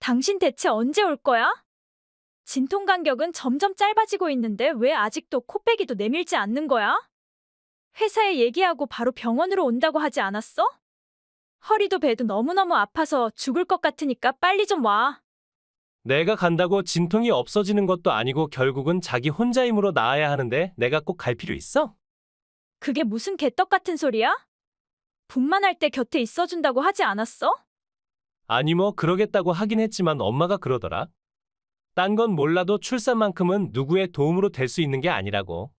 당신 대체 언제 올 거야? 진통 간격은 점점 짧아지고 있는데 왜 아직도 코빼기도 내밀지 않는 거야? 회사에 얘기하고 바로 병원으로 온다고 하지 않았어? 허리도 배도 너무너무 아파서 죽을 것 같으니까 빨리 좀 와. 내가 간다고 진통이 없어지는 것도 아니고 결국은 자기 혼자 힘으로 나아야 하는데 내가 꼭 갈 필요 있어? 그게 무슨 개떡 같은 소리야? 분만할 때 곁에 있어준다고 하지 않았어? 아니 뭐 그러겠다고 하긴 했지만 엄마가 그러더라. 딴 건 몰라도 출산만큼은 누구의 도움으로 될 수 있는 게 아니라고.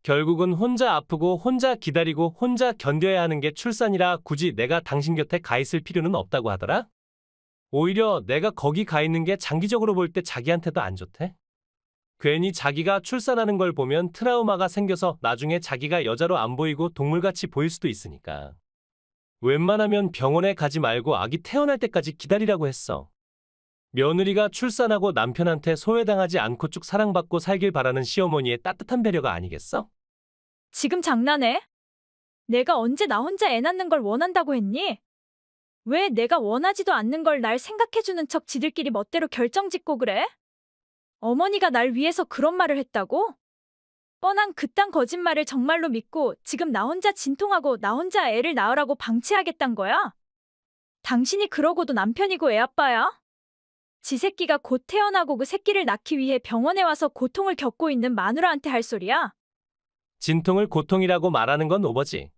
결국은 혼자 아프고 혼자 기다리고 혼자 견뎌야 하는 게 출산이라 굳이 내가 당신 곁에 가 있을 필요는 없다고 하더라. 오히려 내가 거기 가 있는 게 장기적으로 볼 때 자기한테도 안 좋대. 괜히 자기가 출산하는 걸 보면 트라우마가 생겨서 나중에 자기가 여자로 안 보이고 동물같이 보일 수도 있으니까. 웬만하면 병원에 가지 말고 아기 태어날 때까지 기다리라고 했어. 며느리가 출산하고 남편한테 소외당하지 않고 쭉 사랑받고 살길 바라는 시어머니의 따뜻한 배려가 아니겠어? 지금 장난해? 내가 언제 나 혼자 애 낳는 걸 원한다고 했니? 왜 내가 원하지도 않는 걸 날 생각해주는 척 지들끼리 멋대로 결정짓고 그래? 어머니가 날 위해서 그런 말을 했다고? 뻔한 그딴 거짓말을 정말로 믿고 지금 나 혼자 진통하고 나 혼자 애를 낳으라고 방치하겠단 거야? 당신이 그러고도 남편이고 애 아빠야? 지 새끼가 곧 태어나고 그 새끼를 낳기 위해 병원에 와서 고통을 겪고 있는 마누라한테 할 소리야? 진통을 고통이라고 말하는 건 오버지.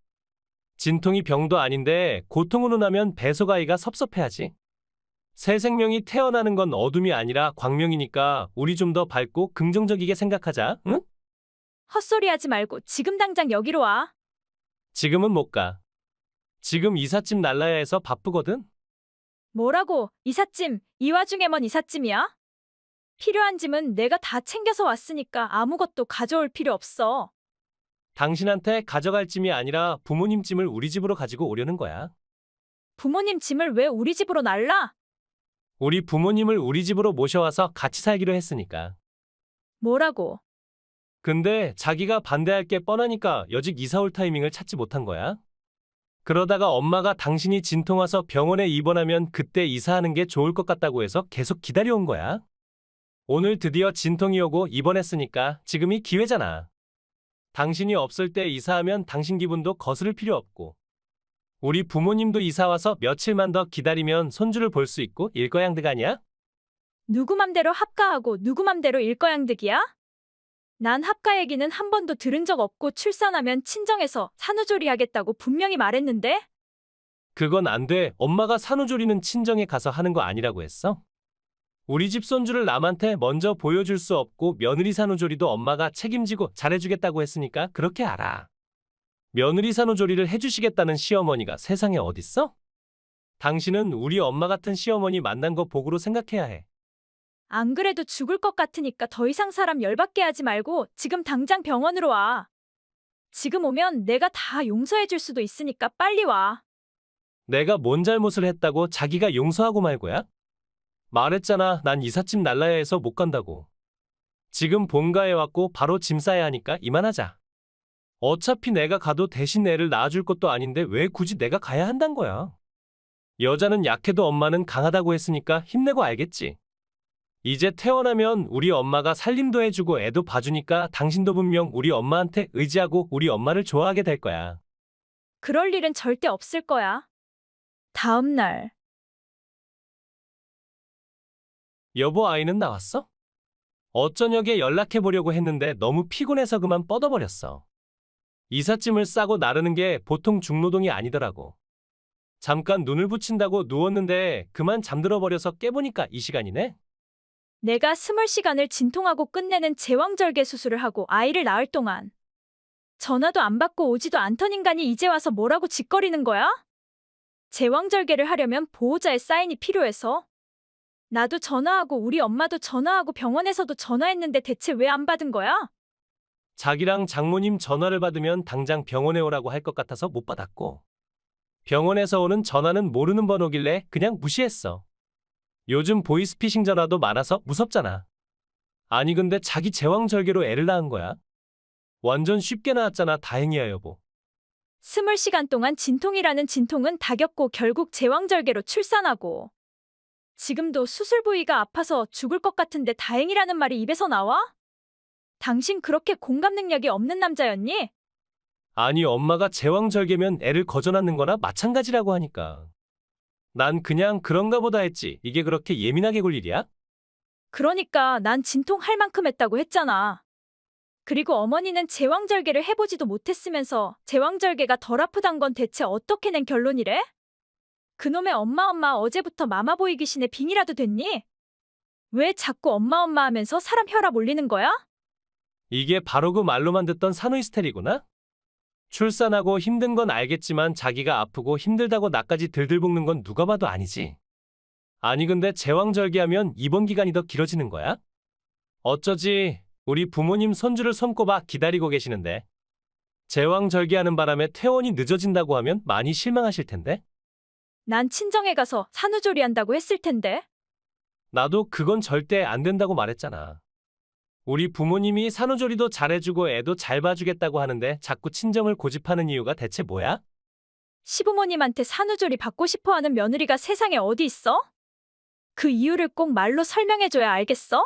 진통이 병도 아닌데 고통으로 나면 배속아이가 섭섭해하지. 새 생명이 태어나는 건 어둠이 아니라 광명이니까 우리 좀 더 밝고 긍정적이게 생각하자, 응? 헛소리하지 말고 지금 당장 여기로 와. 지금은 못 가. 지금 이삿짐 날라야 해서 바쁘거든? 뭐라고? 이삿짐, 이 와중에 뭔 이삿짐이야? 필요한 짐은 내가 다 챙겨서 왔으니까 아무것도 가져올 필요 없어. 당신한테 가져갈 짐이 아니라 부모님 짐을 우리 집으로 가지고 오려는 거야. 부모님 짐을 왜 우리 집으로 날라? 우리 부모님을 우리 집으로 모셔와서 같이 살기로 했으니까. 뭐라고? 근데 자기가 반대할 게 뻔하니까 여직 이사 올 타이밍을 찾지 못한 거야. 그러다가 엄마가 당신이 진통 와서 병원에 입원하면 그때 이사하는 게 좋을 것 같다고 해서 계속 기다려온 거야. 오늘 드디어 진통이 오고 입원했으니까 지금이 기회잖아. 당신이 없을 때 이사하면 당신 기분도 거스를 필요 없고 우리 부모님도 이사 와서 며칠만 더 기다리면 손주를 볼 수 있고 일거양득 아니야? 누구 맘대로 합가하고 누구 맘대로 일거양득이야? 난 합가 얘기는 한 번도 들은 적 없고 출산하면 친정에서 산후조리 하겠다고 분명히 말했는데? 그건 안 돼. 엄마가 산후조리는 친정에 가서 하는 거 아니라고 했어? 우리 집 손주를 남한테 먼저 보여줄 수 없고 며느리 산후조리도 엄마가 책임지고 잘해주겠다고 했으니까 그렇게 알아. 며느리 산후조리를 해주시겠다는 시어머니가 세상에 어딨어? 당신은 우리 엄마 같은 시어머니 만난 거 복으로 생각해야 해. 안 그래도 죽을 것 같으니까 더 이상 사람 열받게 하지 말고 지금 당장 병원으로 와. 지금 오면 내가 다 용서해 줄 수도 있으니까 빨리 와. 내가 뭔 잘못을 했다고 자기가 용서하고 말고야? 말했잖아. 난 이삿짐 날라야 해서 못 간다고. 지금 본가에 왔고 바로 짐 싸야 하니까 이만하자. 어차피 내가 가도 대신 애를 낳아줄 것도 아닌데 왜 굳이 내가 가야 한단 거야? 여자는 약해도 엄마는 강하다고 했으니까 힘내고 알겠지. 이제 태어나면 우리 엄마가 살림도 해주고 애도 봐주니까 당신도 분명 우리 엄마한테 의지하고 우리 엄마를 좋아하게 될 거야. 그럴 일은 절대 없을 거야. 다음 날. 여보 아이는 나왔어? 어쩌녁에 연락해보려고 했는데 너무 피곤해서 그만 뻗어버렸어. 이삿짐을 싸고 나르는 게 보통 중노동이 아니더라고. 잠깐 눈을 붙인다고 누웠는데 그만 잠들어버려서 깨보니까 이 시간이네? 내가 20시간을 진통하고 끝내는 제왕절개 수술을 하고 아이를 낳을 동안 전화도 안 받고 오지도 않던 인간이 이제 와서 뭐라고 짓거리는 거야? 제왕절개를 하려면 보호자의 사인이 필요해서. 나도 전화하고 우리 엄마도 전화하고 병원에서도 전화했는데 대체 왜 안 받은 거야? 자기랑 장모님 전화를 받으면 당장 병원에 오라고 할 것 같아서 못 받았고 병원에서 오는 전화는 모르는 번호길래 그냥 무시했어. 요즘 보이스피싱 전화도 많아서 무섭잖아. 아니 근데 자기 제왕절개로 애를 낳은 거야? 완전 쉽게 낳았잖아. 다행이야 여보. 20시간 동안 진통이라는 진통은 다 겪고 결국 제왕절개로 출산하고 지금도 수술 부위가 아파서 죽을 것 같은데 다행이라는 말이 입에서 나와? 당신 그렇게 공감 능력이 없는 남자였니? 아니, 엄마가 제왕절개면 애를 거저놨는 거나 마찬가지라고 하니까. 난 그냥 그런가 보다 했지. 이게 그렇게 예민하게 굴 일이야? 그러니까 난 진통할 만큼 했다고 했잖아. 그리고 어머니는 제왕절개를 해보지도 못했으면서 제왕절개가 덜 아프단 건 대체 어떻게 낸 결론이래? 그놈의 엄마 어제부터 마마보이 귀신의 빙이라도 됐니? 왜 자꾸 엄마 하면서 사람 혈압 올리는 거야? 이게 바로 그 말로만 듣던 산후히스테리구나? 출산하고 힘든 건 알겠지만 자기가 아프고 힘들다고 나까지 들들 볶는 건 누가 봐도 아니지. 아니 근데 제왕절개하면 입원 기간이 더 길어지는 거야? 어쩌지 우리 부모님 손주를 손꼽아 기다리고 계시는데 제왕절개하는 바람에 퇴원이 늦어진다고 하면 많이 실망하실 텐데? 난 친정에 가서 산후조리 한다고 했을 텐데. 나도 그건 절대 안 된다고 말했잖아. 우리 부모님이 산후조리도 잘해주고 애도 잘 봐주겠다고 하는데 자꾸 친정을 고집하는 이유가 대체 뭐야? 시부모님한테 산후조리 받고 싶어 하는 며느리가 세상에 어디 있어? 그 이유를 꼭 말로 설명해줘야 알겠어?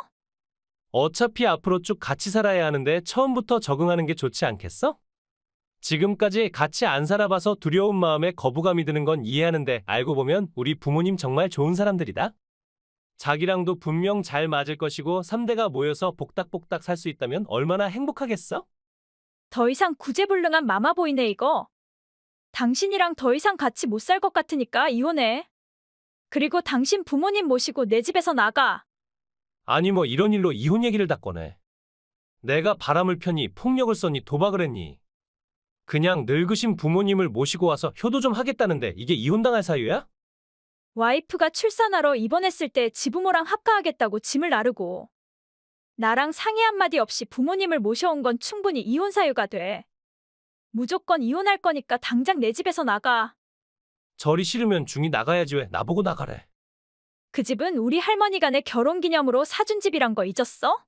어차피 앞으로 쭉 같이 살아야 하는데 처음부터 적응하는 게 좋지 않겠어? 지금까지 같이 안 살아봐서 두려운 마음에 거부감이 드는 건 이해하는데 알고 보면 우리 부모님 정말 좋은 사람들이다. 자기랑도 분명 잘 맞을 것이고 3대가 모여서 복닥복닥 살 수 있다면 얼마나 행복하겠어? 더 이상 구제불능한 마마보이네 이거. 당신이랑 더 이상 같이 못 살 것 같으니까 이혼해. 그리고 당신 부모님 모시고 내 집에서 나가. 아니 뭐 이런 일로 이혼 얘기를 다 꺼내. 내가 바람을 폈니 폭력을 썼니 도박을 했니. 그냥 늙으신 부모님을 모시고 와서 효도 좀 하겠다는데 이게 이혼당할 사유야? 와이프가 출산하러 입원했을 때 지부모랑 합가하겠다고 짐을 나르고 나랑 상의 한마디 없이 부모님을 모셔온 건 충분히 이혼 사유가 돼. 무조건 이혼할 거니까 당장 내 집에서 나가. 절이 싫으면 중이 나가야지 왜 나보고 나가래. 그 집은 우리 할머니가 내 결혼기념으로 사준 집이란 거 잊었어?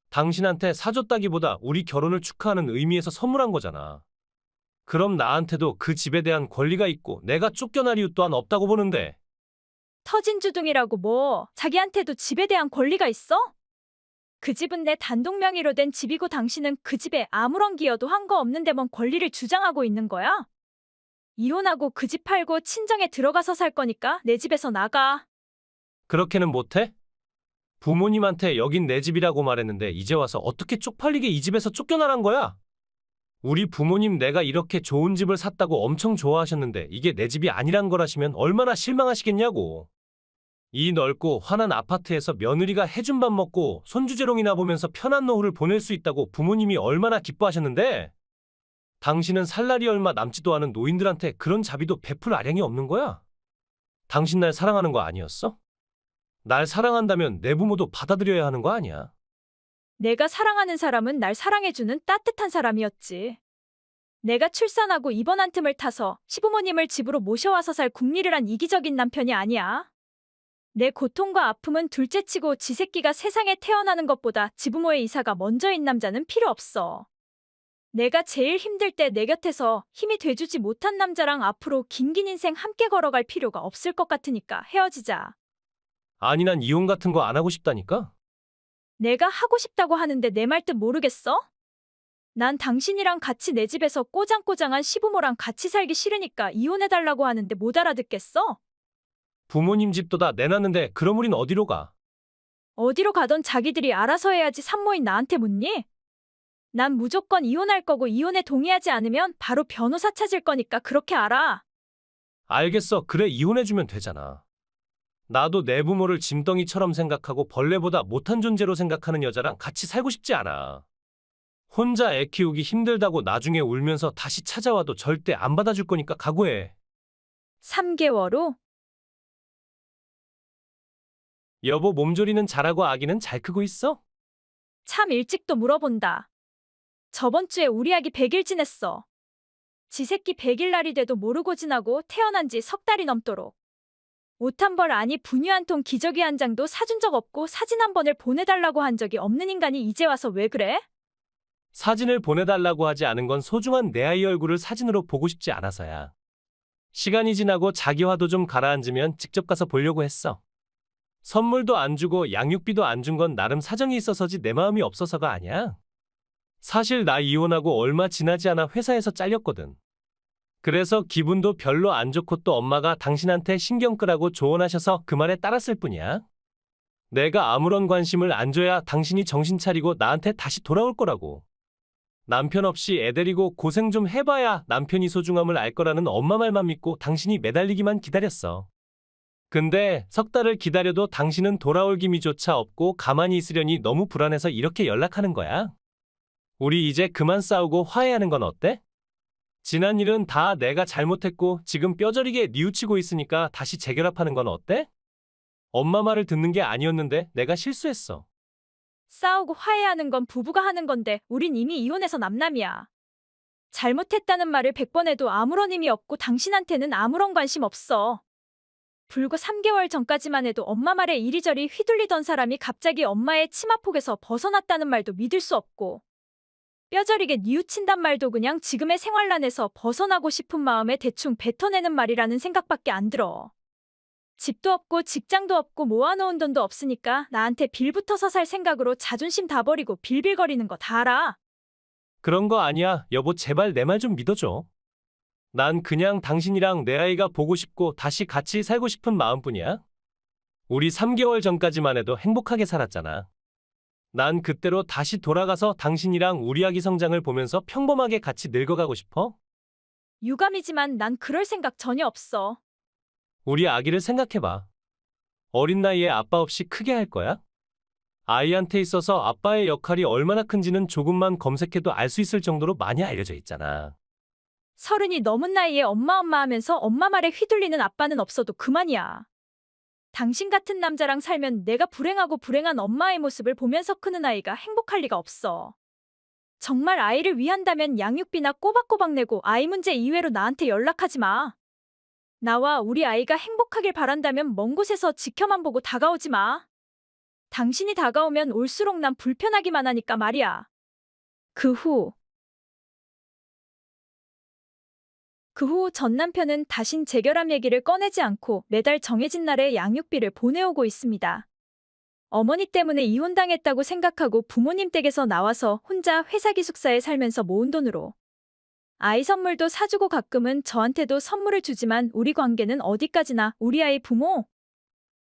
당신한테 사줬다기보다 우리 결혼을 축하하는 의미에서 선물한 거잖아. 그럼 나한테도 그 집에 대한 권리가 있고 내가 쫓겨날 이유 또한 없다고 보는데. 터진 주둥이라고 뭐 자기한테도 집에 대한 권리가 있어? 그 집은 내 단독 명의로 된 집이고 당신은 그 집에 아무런 기여도 한 거 없는데 뭔 권리를 주장하고 있는 거야? 이혼하고 그 집 팔고 친정에 들어가서 살 거니까 내 집에서 나가. 그렇게는 못해? 부모님한테 여긴 내 집이라고 말했는데 이제 와서 어떻게 쪽팔리게 이 집에서 쫓겨나란 거야? 우리 부모님 내가 이렇게 좋은 집을 샀다고 엄청 좋아하셨는데 이게 내 집이 아니란 거라시면 얼마나 실망하시겠냐고. 이 넓고 환한 아파트에서 며느리가 해준 밥 먹고 손주재롱이나 보면서 편한 노후를 보낼 수 있다고 부모님이 얼마나 기뻐하셨는데 당신은 살 날이 얼마 남지도 않은 노인들한테 그런 자비도 베풀 아량이 없는 거야? 당신 날 사랑하는 거 아니었어? 날 사랑한다면 내 부모도 받아들여야 하는 거 아니야? 내가 사랑하는 사람은 날 사랑해주는 따뜻한 사람이었지. 내가 출산하고 입원한 틈을 타서 시부모님을 집으로 모셔와서 살 궁리를 한 이기적인 남편이 아니야. 내 고통과 아픔은 둘째치고 지 새끼가 세상에 태어나는 것보다 지부모의 이사가 먼저인 남자는 필요 없어. 내가 제일 힘들 때 내 곁에서 힘이 돼주지 못한 남자랑 앞으로 긴긴 인생 함께 걸어갈 필요가 없을 것 같으니까 헤어지자. 아니 난 이혼 같은 거 안 하고 싶다니까? 내가 하고 싶다고 하는데 내 말 뜻 모르겠어? 난 당신이랑 같이 내 집에서 꼬장꼬장한 시부모랑 같이 살기 싫으니까 이혼해달라고 하는데 못 알아듣겠어? 부모님 집도 다 내놨는데 그럼 우린 어디로 가? 어디로 가던 자기들이 알아서 해야지 산모인 나한테 묻니? 난 무조건 이혼할 거고 이혼에 동의하지 않으면 바로 변호사 찾을 거니까 그렇게 알아. 알겠어. 그래 이혼해주면 되잖아. 나도 내 부모를 짐덩이처럼 생각하고 벌레보다 못한 존재로 생각하는 여자랑 같이 살고 싶지 않아. 혼자 애 키우기 힘들다고 나중에 울면서 다시 찾아와도 절대 안 받아줄 거니까 각오해. 3개월 후 여보 몸조리는 잘하고 아기는 잘 크고 있어? 참 일찍도 물어본다. 저번 주에 우리 아기 100일 지냈어. 지 새끼 100일 날이 돼도 모르고 지나고 태어난 지 석 달이 넘도록. 옷 한 벌 아니 분유 한 통 기저귀 한 장도 사준 적 없고 사진 한 번을 보내달라고 한 적이 없는 인간이 이제 와서 왜 그래? 사진을 보내달라고 하지 않은 건 소중한 내 아이 얼굴을 사진으로 보고 싶지 않아서야. 시간이 지나고 자기 화도 좀 가라앉으면 직접 가서 보려고 했어. 선물도 안 주고 양육비도 안 준 건 나름 사정이 있어서지 내 마음이 없어서가 아니야. 사실 나 이혼하고 얼마 지나지 않아 회사에서 잘렸거든. 그래서 기분도 별로 안 좋고 또 엄마가 당신한테 신경 끄라고 조언하셔서 그 말에 따랐을 뿐이야. 내가 아무런 관심을 안 줘야 당신이 정신 차리고 나한테 다시 돌아올 거라고. 남편 없이 애 데리고 고생 좀 해봐야 남편이 소중함을 알 거라는 엄마 말만 믿고 당신이 매달리기만 기다렸어. 근데 석 달을 기다려도 당신은 돌아올 기미조차 없고 가만히 있으려니 너무 불안해서 이렇게 연락하는 거야. 우리 이제 그만 싸우고 화해하는 건 어때? 지난 일은 다 내가 잘못했고 지금 뼈저리게 뉘우치고 있으니까 다시 재결합하는 건 어때? 엄마 말을 듣는 게 아니었는데 내가 실수했어. 싸우고 화해하는 건 부부가 하는 건데 우린 이미 이혼해서 남남이야. 잘못했다는 말을 100번 해도 아무런 의미 없고 당신한테는 아무런 관심 없어. 불과 3개월 전까지만 해도 엄마 말에 이리저리 휘둘리던 사람이 갑자기 엄마의 치마폭에서 벗어났다는 말도 믿을 수 없고 뼈저리게 뉘우친단 말도 그냥 지금의 생활난에서 벗어나고 싶은 마음에 대충 뱉어내는 말이라는 생각밖에 안 들어. 집도 없고 직장도 없고 모아놓은 돈도 없으니까 나한테 빌붙어서 살 생각으로 자존심 다 버리고 빌빌거리는 거 다 알아. 그런 거 아니야. 여보, 제발 내 말 좀 믿어줘. 난 그냥 당신이랑 내 아이가 보고 싶고 다시 같이 살고 싶은 마음뿐이야. 우리 3개월 전까지만 해도 행복하게 살았잖아. 난 그때로 다시 돌아가서 당신이랑 우리 아기 성장을 보면서 평범하게 같이 늙어가고 싶어. 유감이지만 난 그럴 생각 전혀 없어. 우리 아기를 생각해봐. 어린 나이에 아빠 없이 크게 할 거야? 아이한테 있어서 아빠의 역할이 얼마나 큰지는 조금만 검색해도 알 수 있을 정도로 많이 알려져 있잖아. 30이 넘은 나이에 엄마 하면서 엄마 말에 휘둘리는 아빠는 없어도 그만이야. 당신 같은 남자랑 살면 내가 불행하고 불행한 엄마의 모습을 보면서 크는 아이가 행복할 리가 없어. 정말 아이를 위한다면 양육비나 꼬박꼬박 내고 아이 문제 이외로 나한테 연락하지 마. 나와 우리 아이가 행복하길 바란다면 먼 곳에서 지켜만 보고 다가오지 마. 당신이 다가오면 올수록 난 불편하기만 하니까 말이야. 그 후 전 남편은 다신 재결합 얘기를 꺼내지 않고 매달 정해진 날에 양육비를 보내오고 있습니다. 어머니 때문에 이혼당했다고 생각하고 부모님 댁에서 나와서 혼자 회사 기숙사에 살면서 모은 돈으로 아이 선물도 사주고 가끔은 저한테도 선물을 주지만 우리 관계는 어디까지나 우리 아이 부모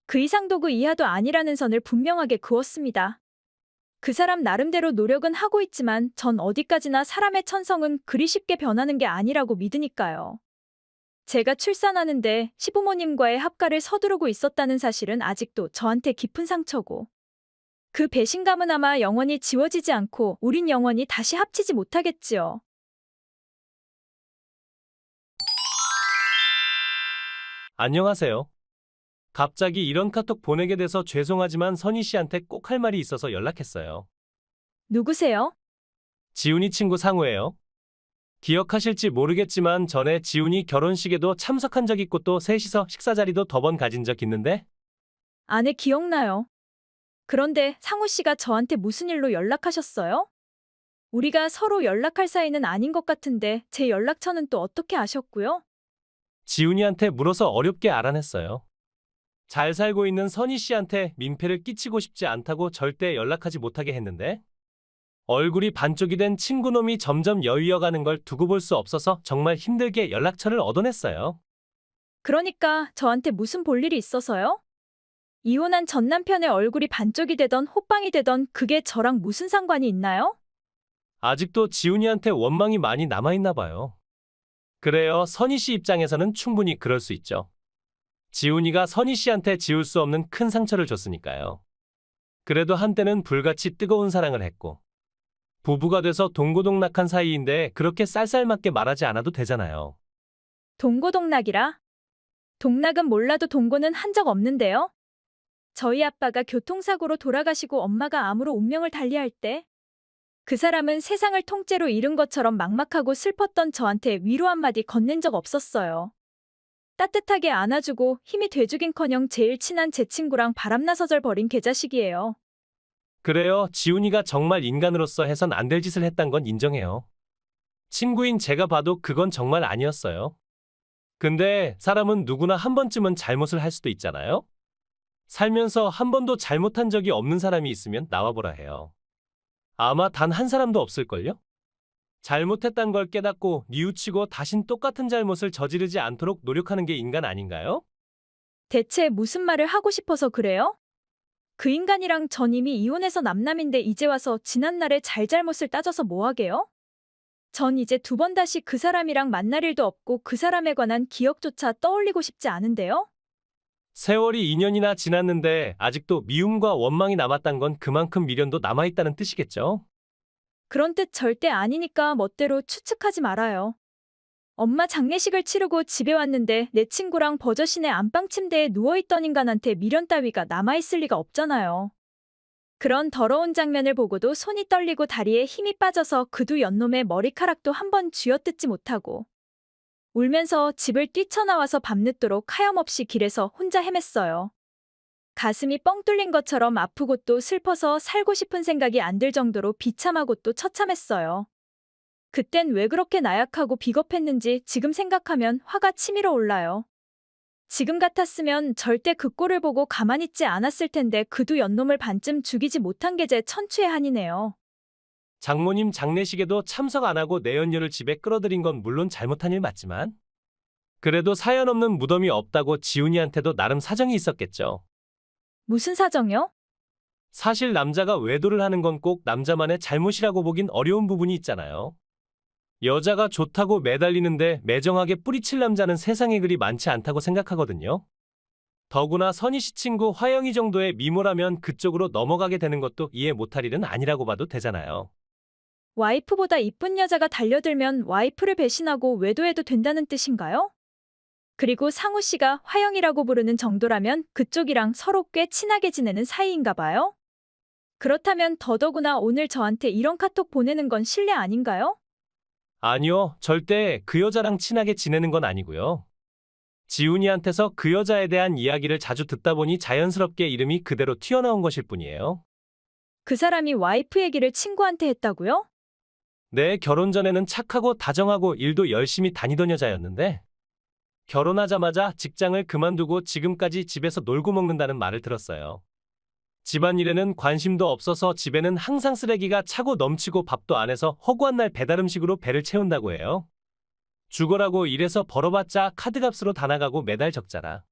그 이상도 그 이하도 아니라는 선을 분명하게 그었습니다. 그 사람 나름대로 노력은 하고 있지만 전 어디까지나 사람의 천성은 그리 쉽게 변하는 게 아니라고 믿으니까요. 제가 출산하는데 시부모님과의 합가를 서두르고 있었다는 사실은 아직도 저한테 깊은 상처고 그 배신감은 아마 영원히 지워지지 않고 우린 영원히 다시 합치지 못하겠지요. 안녕하세요. 갑자기 이런 카톡 보내게 돼서 죄송하지만 선희 씨한테 꼭 할 말이 있어서 연락했어요. 누구세요? 지훈이 친구 상우예요. 기억하실지 모르겠지만 전에 지훈이 결혼식에도 참석한 적 있고 또 셋이서 식사 자리도 더 번 가진 적 있는데 아네, 기억나요. 그런데 상우 씨가 저한테 무슨 일로 연락하셨어요? 우리가 서로 연락할 사이는 아닌 것 같은데 제 연락처는 또 어떻게 아셨고요? 지훈이한테 물어서 어렵게 알아냈어요. 잘 살고 있는 선희 씨한테 민폐를 끼치고 싶지 않다고 절대 연락하지 못하게 했는데 얼굴이 반쪽이 된 친구놈이 점점 여위어가는 걸 두고 볼 수 없어서 정말 힘들게 연락처를 얻어냈어요. 그러니까 저한테 무슨 볼일이 있어서요? 이혼한 전 남편의 얼굴이 반쪽이 되던 호빵이 되던 그게 저랑 무슨 상관이 있나요? 아직도 지훈이한테 원망이 많이 남아있나 봐요. 그래요, 선희 씨 입장에서는 충분히 그럴 수 있죠. 지훈이가 선희 씨한테 지울 수 없는 큰 상처를 줬으니까요. 그래도 한때는 불같이 뜨거운 사랑을 했고 부부가 돼서 동고동락한 사이인데 그렇게 쌀쌀맞게 말하지 않아도 되잖아요. 동고동락이라? 동락은 몰라도 동고는 한 적 없는데요? 저희 아빠가 교통사고로 돌아가시고 엄마가 암으로 운명을 달리할 때 그 사람은 세상을 통째로 잃은 것처럼 막막하고 슬펐던 저한테 위로 한마디 건넨 적 없었어요. 따뜻하게 안아주고 힘이 돼주긴커녕 제일 친한 제 친구랑 바람나서절 벌인 개자식이에요. 그래요, 지훈이가 정말 인간으로서 해선 안 될 짓을 했단 건 인정해요. 친구인 제가 봐도 그건 정말 아니었어요. 근데 사람은 누구나 한 번쯤은 잘못을 할 수도 있잖아요? 살면서 한 번도 잘못한 적이 없는 사람이 있으면 나와보라 해요. 아마 단 한 사람도 없을걸요? 잘못했단 걸 깨닫고 뉘우치고 다신 똑같은 잘못을 저지르지 않도록 노력하는 게 인간 아닌가요? 대체 무슨 말을 하고 싶어서 그래요? 그 인간이랑 전 이미 이혼해서 남남인데 이제 와서 지난날의 잘잘못을 따져서 뭐 하게요? 전 이제 두 번 다시 그 사람이랑 만날 일도 없고 그 사람에 관한 기억조차 떠올리고 싶지 않은데요? 세월이 2년이나 지났는데 아직도 미움과 원망이 남았단 건 그만큼 미련도 남아있다는 뜻이겠죠? 그런 뜻 절대 아니니까 멋대로 추측하지 말아요. 엄마 장례식을 치르고 집에 왔는데 내 친구랑 버젓이네 안방 침대에 누워있던 인간한테 미련 따위가 남아있을 리가 없잖아요. 그런 더러운 장면을 보고도 손이 떨리고 다리에 힘이 빠져서 그 두 연놈의 머리카락도 한 번 쥐어뜯지 못하고 울면서 집을 뛰쳐나와서 밤늦도록 하염없이 길에서 혼자 헤맸어요. 가슴이 뻥 뚫린 것처럼 아프고 또 슬퍼서 살고 싶은 생각이 안 들 정도로 비참하고 또 처참했어요. 그땐 왜 그렇게 나약하고 비겁했는지 지금 생각하면 화가 치밀어 올라요. 지금 같았으면 절대 그 꼴을 보고 가만히 있지 않았을 텐데 그 두 연놈을 반쯤 죽이지 못한 게 제 천추의 한이네요. 장모님 장례식에도 참석 안 하고 내연녀를 집에 끌어들인 건 물론 잘못한 일 맞지만 그래도 사연 없는 무덤이 없다고 지훈이한테도 나름 사정이 있었겠죠. 무슨 사정요? 사실 남자가 외도를 하는 건 꼭 남자만의 잘못이라고 보긴 어려운 부분이 있잖아요. 여자가 좋다고 매달리는데 매정하게 뿌리칠 남자는 세상에 그리 많지 않다고 생각하거든요. 더구나 선희 씨 친구 화영이 정도의 미모라면 그쪽으로 넘어가게 되는 것도 이해 못할 일은 아니라고 봐도 되잖아요. 와이프보다 이쁜 여자가 달려들면 와이프를 배신하고 외도해도 된다는 뜻인가요? 그리고 상우 씨가 화영이라고 부르는 정도라면 그쪽이랑 서로 꽤 친하게 지내는 사이인가 봐요? 그렇다면 더더구나 오늘 저한테 이런 카톡 보내는 건 실례 아닌가요? 아니요, 절대 그 여자랑 친하게 지내는 건 아니고요. 지훈이한테서 그 여자에 대한 이야기를 자주 듣다 보니 자연스럽게 이름이 그대로 튀어나온 것일 뿐이에요. 그 사람이 와이프 얘기를 친구한테 했다고요? 내 결혼 전에는 착하고 다정하고 일도 열심히 다니던 여자였는데 결혼하자마자 직장을 그만두고 지금까지 집에서 놀고 먹는다는 말을 들었어요. 집안일에는 관심도 없어서 집에는 항상 쓰레기가 차고 넘치고 밥도 안 해서 허구한 날 배달음식으로 배를 채운다고 해요. 죽어라고 일해서 벌어봤자 카드값으로 다 나가고 매달 적자라.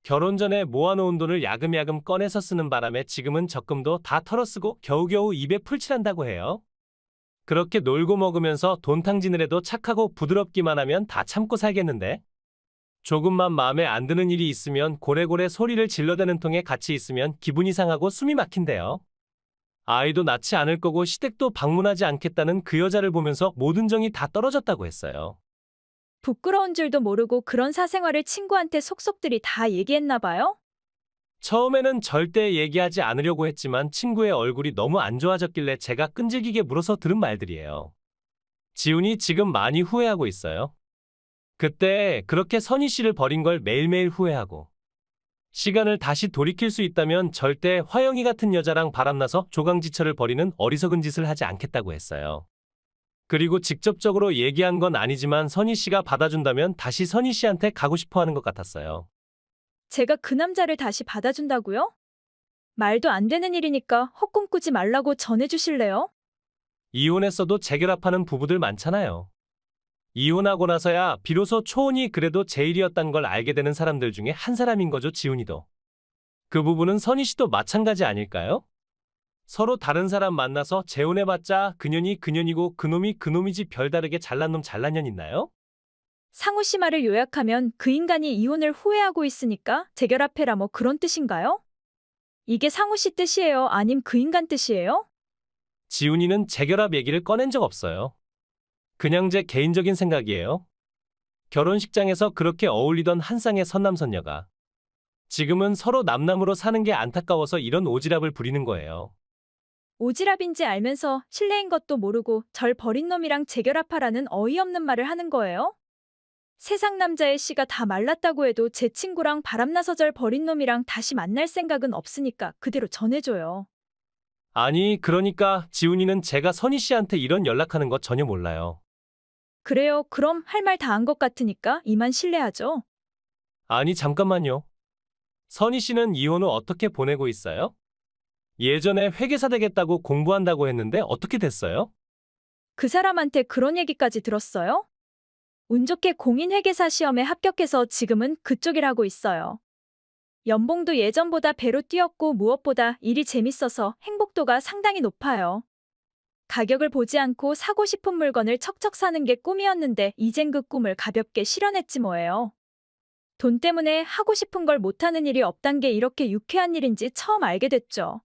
결혼 전에 모아놓은 돈을 야금야금 꺼내서 쓰는 바람에 지금은 적금도 다 털어쓰고 겨우겨우 입에 풀칠한다고 해요. 그렇게 놀고 먹으면서 돈탕 지느래도 착하고 부드럽기만 하면 다 참고 살겠는데 조금만 마음에 안 드는 일이 있으면 고래고래 소리를 질러대는 통에 같이 있으면 기분이 상하고 숨이 막힌대요. 아이도 낳지 않을 거고 시댁도 방문하지 않겠다는 그 여자를 보면서 모든 정이 다 떨어졌다고 했어요. 부끄러운 줄도 모르고 그런 사생활을 친구한테 속속들이 다 얘기했나 봐요? 처음에는 절대 얘기하지 않으려고 했지만 친구의 얼굴이 너무 안 좋아졌길래 제가 끈질기게 물어서 들은 말들이에요. 지훈이 지금 많이 후회하고 있어요. 그때 그렇게 선희 씨를 버린 걸 매일매일 후회하고 시간을 다시 돌이킬 수 있다면 절대 화영이 같은 여자랑 바람나서 조강지처를 버리는 어리석은 짓을 하지 않겠다고 했어요. 그리고 직접적으로 얘기한 건 아니지만 선희 씨가 받아준다면 다시 선희 씨한테 가고 싶어 하는 것 같았어요. 제가 그 남자를 다시 받아준다고요? 말도 안 되는 일이니까 헛꿈 꾸지 말라고 전해주실래요? 이혼했어도 재결합하는 부부들 많잖아요. 이혼하고 나서야 비로소 초혼이 그래도 제일이었단 걸 알게 되는 사람들 중에 한 사람인 거죠, 지훈이도. 그 부분은 선희 씨도 마찬가지 아닐까요? 서로 다른 사람 만나서 재혼해봤자 그년이 그년이고 그놈이 그놈이지 별다르게 잘난 놈 잘난 년 있나요? 상우 씨 말을 요약하면 그 인간이 이혼을 후회하고 있으니까 재결합해라 뭐 그런 뜻인가요? 이게 상우 씨 뜻이에요? 아님 그 인간 뜻이에요? 지훈이는 재결합 얘기를 꺼낸 적 없어요. 그냥 제 개인적인 생각이에요. 결혼식장에서 그렇게 어울리던 한 쌍의 선남선녀가 지금은 서로 남남으로 사는 게 안타까워서 이런 오지랖을 부리는 거예요. 오지랖인지 알면서 실례인 것도 모르고 절 버린 놈이랑 재결합하라는 어이없는 말을 하는 거예요? 세상 남자의 씨가 다 말랐다고 해도 제 친구랑 바람나서 절 버린 놈이랑 다시 만날 생각은 없으니까 그대로 전해줘요. 아니, 그러니까 지훈이는 제가 선희 씨한테 이런 연락하는 거 전혀 몰라요. 그래요. 그럼 할 말 다 한 것 같으니까 이만 실례하죠. 아니, 잠깐만요. 선희 씨는 이혼 후 어떻게 보내고 있어요? 예전에 회계사 되겠다고 공부한다고 했는데 어떻게 됐어요? 그 사람한테 그런 얘기까지 들었어요? 운 좋게 공인회계사 시험에 합격해서 지금은 그쪽 일 하고 있어요. 연봉도 예전보다 배로 뛰었고 무엇보다 일이 재밌어서 행복도가 상당히 높아요. 가격을 보지 않고 사고 싶은 물건을 척척 사는 게 꿈이었는데 이젠 그 꿈을 가볍게 실현했지 뭐예요. 돈 때문에 하고 싶은 걸 못하는 일이 없단 게 이렇게 유쾌한 일인지 처음 알게 됐죠.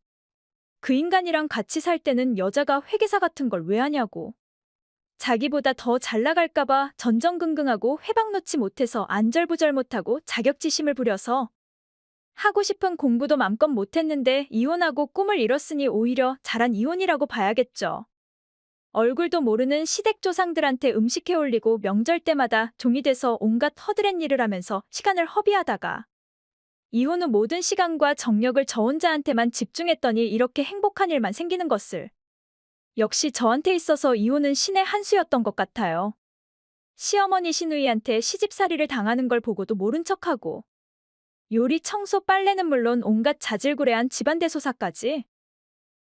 그 인간이랑 같이 살 때는 여자가 회계사 같은 걸 왜 하냐고. 자기보다 더 잘 나갈까봐 전전긍긍하고 회방 놓지 못해서 안절부절 못하고 자격지심을 부려서 하고 싶은 공부도 맘껏 못했는데 이혼하고 꿈을 이뤘으니 오히려 잘한 이혼이라고 봐야겠죠. 얼굴도 모르는 시댁 조상들한테 음식 해올리고 명절 때마다 종이 돼서 온갖 허드렛 일을 하면서 시간을 허비하다가 이혼 후 모든 시간과 정력을 저 혼자한테만 집중했더니 이렇게 행복한 일만 생기는 것을. 역시 저한테 있어서 이혼은 신의 한 수였던 것 같아요. 시어머니 시누이한테 시집살이를 당하는 걸 보고도 모른 척하고 요리, 청소, 빨래는 물론 온갖 자질구레한 집안 대소사까지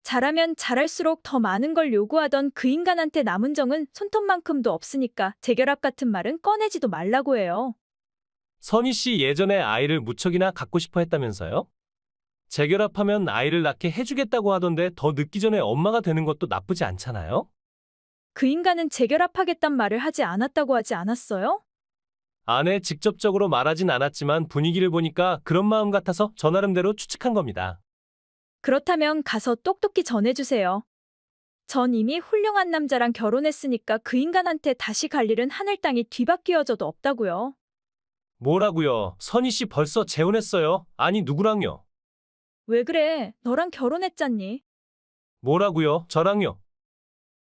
잘하면 잘할수록 더 많은 걸 요구하던 그 인간한테 남은 정은 손톱만큼도 없으니까 재결합 같은 말은 꺼내지도 말라고 해요. 선희 씨 예전에 아이를 무척이나 갖고 싶어 했다면서요? 재결합하면 아이를 낳게 해주겠다고 하던데 더 늦기 전에 엄마가 되는 것도 나쁘지 않잖아요? 그 인간은 재결합하겠단 말을 하지 않았다고 하지 않았어요? 아내 직접적으로 말하진 않았지만 분위기를 보니까 그런 마음 같아서 저 나름대로 추측한 겁니다. 그렇다면 가서 똑똑히 전해주세요. 전 이미 훌륭한 남자랑 결혼했으니까 그 인간한테 다시 갈 일은 하늘 땅이 뒤바뀌어져도 없다고요. 뭐라고요? 선희 씨 벌써 재혼했어요? 아니 누구랑요? 왜 그래? 너랑 결혼했잖니? 뭐라고요? 저랑요?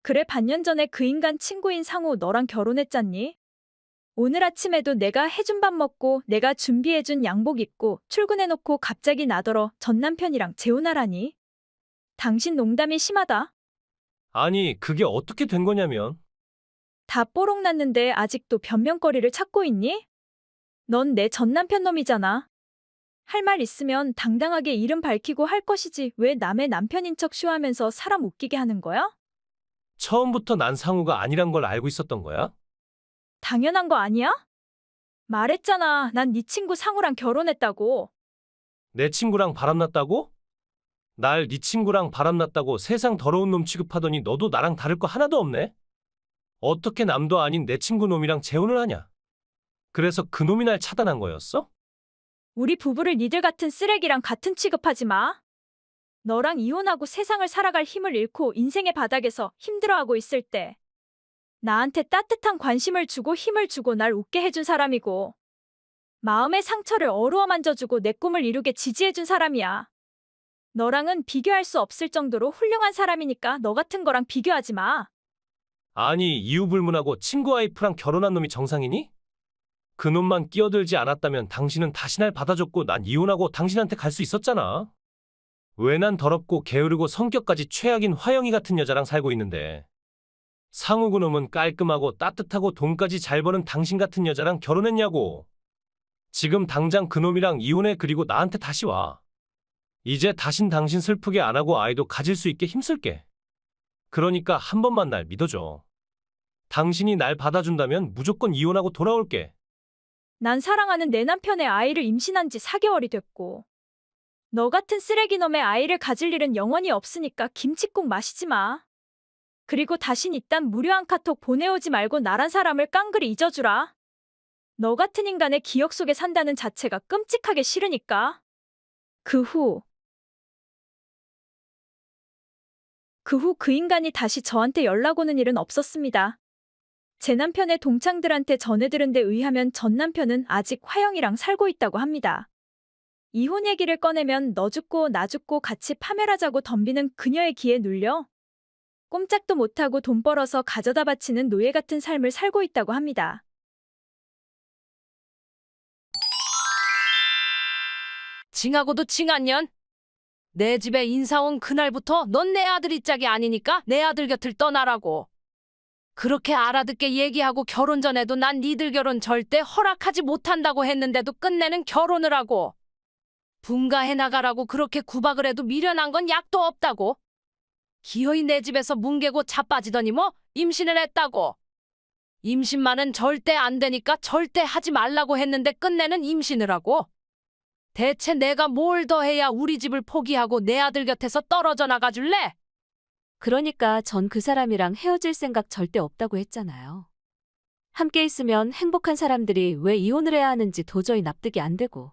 그래 반년 전에 그 인간 친구인 상우 너랑 결혼했잖니? 오늘 아침에도 내가 해준 밥 먹고 내가 준비해준 양복 입고 출근해놓고 갑자기 나더러 전 남편이랑 재혼하라니? 당신 농담이 심하다. 아니 그게 어떻게 된 거냐면 다 뽀록 났는데 아직도 변명거리를 찾고 있니? 넌 내 전 남편 놈이잖아. 할 말 있으면 당당하게 이름 밝히고 할 것이지 왜 남의 남편인 척 쇼하면서 사람 웃기게 하는 거야? 처음부터 난 상우가 아니란 걸 알고 있었던 거야? 당연한 거 아니야? 말했잖아. 난 네 친구 상우랑 결혼했다고. 내 친구랑 바람났다고? 날 네 친구랑 바람났다고 세상 더러운 놈 취급하더니 너도 나랑 다를 거 하나도 없네? 어떻게 남도 아닌 내 친구 놈이랑 재혼을 하냐? 그래서 그 놈이 날 차단한 거였어? 우리 부부를 니들 같은 쓰레기랑 같은 취급하지 마. 너랑 이혼하고 세상을 살아갈 힘을 잃고 인생의 바닥에서 힘들어하고 있을 때 나한테 따뜻한 관심을 주고 힘을 주고 날 웃게 해준 사람이고 마음의 상처를 어루어 만져주고 내 꿈을 이루게 지지해준 사람이야. 너랑은 비교할 수 없을 정도로 훌륭한 사람이니까 너 같은 거랑 비교하지 마. 아니 이유불문하고 친구 와이프랑 결혼한 놈이 정상이니? 그 놈만 끼어들지 않았다면 당신은 다시 날 받아줬고 난 이혼하고 당신한테 갈 수 있었잖아. 왜 난 더럽고 게으르고 성격까지 최악인 화영이 같은 여자랑 살고 있는데. 상우 그놈은 깔끔하고 따뜻하고 돈까지 잘 버는 당신 같은 여자랑 결혼했냐고. 지금 당장 그놈이랑 이혼해 그리고 나한테 다시 와. 이제 다신 당신 슬프게 안 하고 아이도 가질 수 있게 힘쓸게. 그러니까 한 번만 날 믿어줘. 당신이 날 받아준다면 무조건 이혼하고 돌아올게. 난 사랑하는 내 남편의 아이를 임신한 지 4개월이 됐고 너 같은 쓰레기놈의 아이를 가질 일은 영원히 없으니까 김칫국 마시지 마. 그리고 다신 이딴 무료한 카톡 보내오지 말고 나란 사람을 깡그리 잊어주라. 너 같은 인간의 기억 속에 산다는 자체가 끔찍하게 싫으니까. 그 후 그 인간이 다시 저한테 연락 오는 일은 없었습니다. 제 남편의 동창들한테 전해 들은 데 의하면 전 남편은 아직 화영이랑 살고 있다고 합니다. 이혼 얘기를 꺼내면 너 죽고 나 죽고 같이 파멸하자고 덤비는 그녀의 기에 눌려 꼼짝도 못하고 돈 벌어서 가져다 바치는 노예 같은 삶을 살고 있다고 합니다. 징하고도 징한년. 내 집에 인사 온 그날부터 넌 내 아들이 짝이 아니니까 내 아들 곁을 떠나라고. 그렇게 알아듣게 얘기하고 결혼 전에도 난 니들 결혼 절대 허락하지 못한다고 했는데도 끝내는 결혼을 하고. 분가해 나가라고 그렇게 구박을 해도 미련한 건 약도 없다고. 기어이 내 집에서 뭉개고 자빠지더니 뭐 임신을 했다고. 임신만은 절대 안 되니까 절대 하지 말라고 했는데 끝내는 임신을 하고. 대체 내가 뭘 더 해야 우리 집을 포기하고 내 아들 곁에서 떨어져 나가줄래? 그러니까 전 그 사람이랑 헤어질 생각 절대 없다고 했잖아요. 함께 있으면 행복한 사람들이 왜 이혼을 해야 하는지 도저히 납득이 안 되고.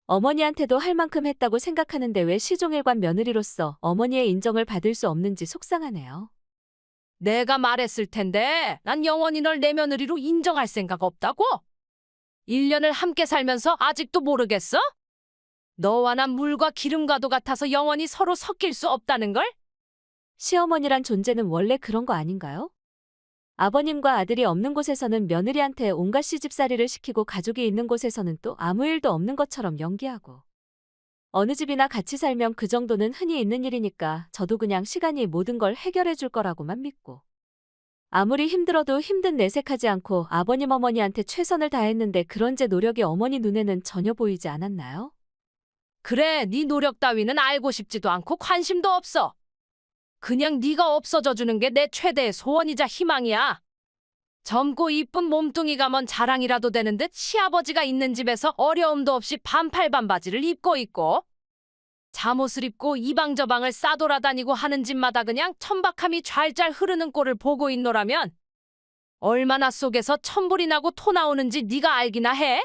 어머니한테도 할 만큼 했다고 생각하는데 왜 시종일관 며느리로서 어머니의 인정을 받을 수 없는지 속상하네요. 내가 말했을 텐데 난 영원히 널 내 며느리로 인정할 생각 없다고? 1년을 함께 살면서 아직도 모르겠어? 너와 난 물과 기름과도 같아서 영원히 서로 섞일 수 없다는 걸? 시어머니란 존재는 원래 그런 거 아닌가요? 아버님과 아들이 없는 곳에서는 며느리한테 온갖 시집살이를 시키고 가족이 있는 곳에서는 또 아무 일도 없는 것처럼 연기하고. 어느 집이나 같이 살면 그 정도는 흔히 있는 일이니까 저도 그냥 시간이 모든 걸 해결해 줄 거라고만 믿고. 아무리 힘들어도 힘든 내색하지 않고 아버님 어머니한테 최선을 다했는데 그런 제 노력이 어머니 눈에는 전혀 보이지 않았나요? 그래, 네 노력 따위는 알고 싶지도 않고 관심도 없어. 그냥 네가 없어져 주는 게 내 최대의 소원이자 희망이야. 젊고 이쁜 몸뚱이가 뭔 자랑이라도 되는 듯 시아버지가 있는 집에서 어려움도 없이 반팔 반바지를 입고 있고 잠옷을 입고 이방저방을 싸돌아다니고 하는 집마다 그냥 천박함이 좔좔 흐르는 꼴을 보고 있노라면 얼마나 속에서 천불이 나고 토 나오는지 네가 알기나 해?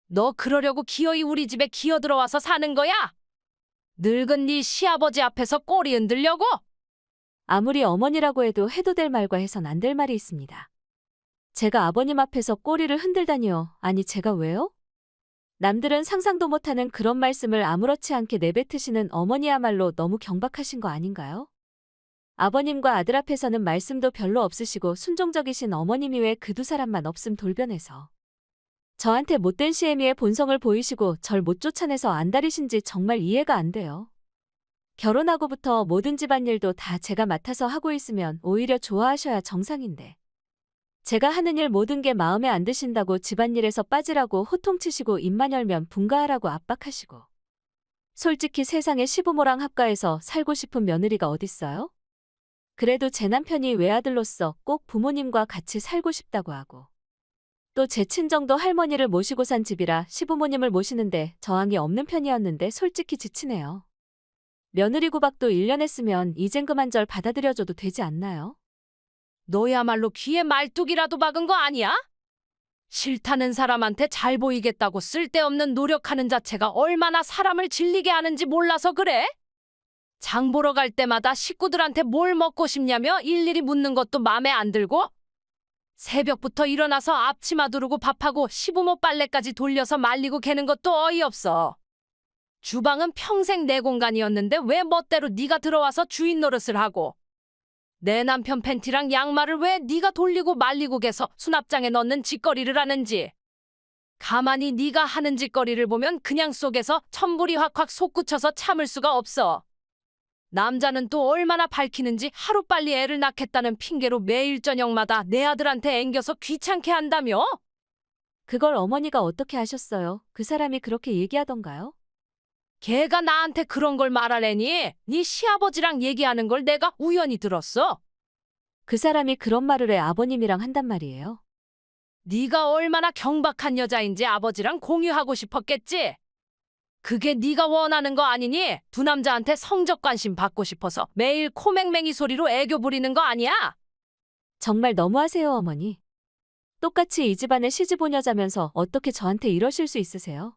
너 그러려고 기어이 우리 집에 기어들어와서 사는 거야? 늙은 네 시아버지 앞에서 꼬리 흔들려고? 아무리 어머니라고 해도 될 말과 해선 안 될 말이 있습니다. 제가 아버님 앞에서 꼬리를 흔들다니요. 아니 제가 왜요? 남들은 상상도 못하는 그런 말씀을 아무렇지 않게 내뱉으시는 어머니야말로 너무 경박하신 거 아닌가요? 아버님과 아들 앞에서는 말씀도 별로 없으시고 순종적이신 어머님이 왜 그 두 사람만 없음 돌변해서 저한테 못된 시애미의 본성을 보이시고 절 못 쫓아내서 안달이신지 정말 이해가 안 돼요. 결혼하고부터 모든 집안일도 다 제가 맡아서 하고 있으면 오히려 좋아하셔야 정상인데. 제가 하는 일 모든 게 마음에 안 드신다고 집안일에서 빠지라고 호통치시고 입만 열면 분가하라고 압박하시고. 솔직히 세상에 시부모랑 합가해서 살고 싶은 며느리가 어딨어요? 그래도 제 남편이 외아들로서 꼭 부모님과 같이 살고 싶다고 하고. 또 제 친정도 할머니를 모시고 산 집이라 시부모님을 모시는데 저항이 없는 편이었는데 솔직히 지치네요. 며느리 구박도 1년 했으면 이젠 그만 절 받아들여줘도 되지 않나요? 너야말로 귀에 말뚝이라도 박은 거 아니야? 싫다는 사람한테 잘 보이겠다고 쓸데없는 노력하는 자체가 얼마나 사람을 질리게 하는지 몰라서 그래? 장 보러 갈 때마다 식구들한테 뭘 먹고 싶냐며 일일이 묻는 것도 맘에 안 들고 새벽부터 일어나서 앞치마 두르고 밥하고 시부모 빨래까지 돌려서 말리고 개는 것도 어이없어. 주방은 평생 내 공간이었는데 왜 멋대로 네가 들어와서 주인 노릇을 하고 내 남편 팬티랑 양말을 왜 네가 돌리고 말리고 개서 수납장에 넣는 짓거리를 하는지. 가만히 네가 하는 짓거리를 보면 그냥 속에서 천불이 확확 솟구쳐서 참을 수가 없어. 남자는 또 얼마나 밝히는지 하루빨리 애를 낳겠다는 핑계로 매일 저녁마다 내 아들한테 앵겨서 귀찮게 한다며? 그걸 어머니가 어떻게 하셨어요? 그 사람이 그렇게 얘기하던가요? 걔가 나한테 그런 걸 말하래니 네 시아버지랑 얘기하는 걸 내가 우연히 들었어. 그 사람이 그런 말을 해 아버님이랑 한단 말이에요. 네가 얼마나 경박한 여자인지 아버지랑 공유하고 싶었겠지. 그게 네가 원하는 거 아니니 두 남자한테 성적 관심 받고 싶어서 매일 코맹맹이 소리로 애교 부리는 거 아니야? 정말 너무하세요, 어머니. 똑같이 이 집안에 시집 온 여자면서 어떻게 저한테 이러실 수 있으세요?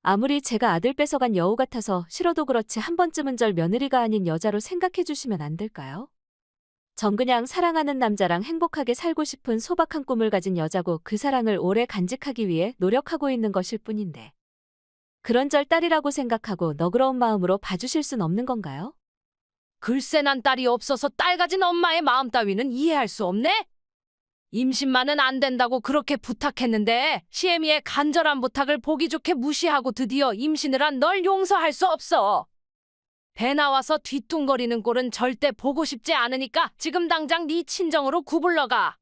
아무리 제가 아들 뺏어간 여우 같아서 싫어도 그렇지 한 번쯤은 절 며느리가 아닌 여자로 생각해 주시면 안 될까요? 전 그냥 사랑하는 남자랑 행복하게 살고 싶은 소박한 꿈을 가진 여자고 그 사랑을 오래 간직하기 위해 노력하고 있는 것일 뿐인데. 그런 절 딸이라고 생각하고 너그러운 마음으로 봐주실 순 없는 건가요? 글쎄 난 딸이 없어서 딸 가진 엄마의 마음 따위는 이해할 수 없네? 임신만은 안 된다고 그렇게 부탁했는데 시애미의 간절한 부탁을 보기 좋게 무시하고 드디어 임신을 한 널 용서할 수 없어. 배 나와서 뒤뚱거리는 꼴은 절대 보고 싶지 않으니까 지금 당장 네 친정으로 구불러 가.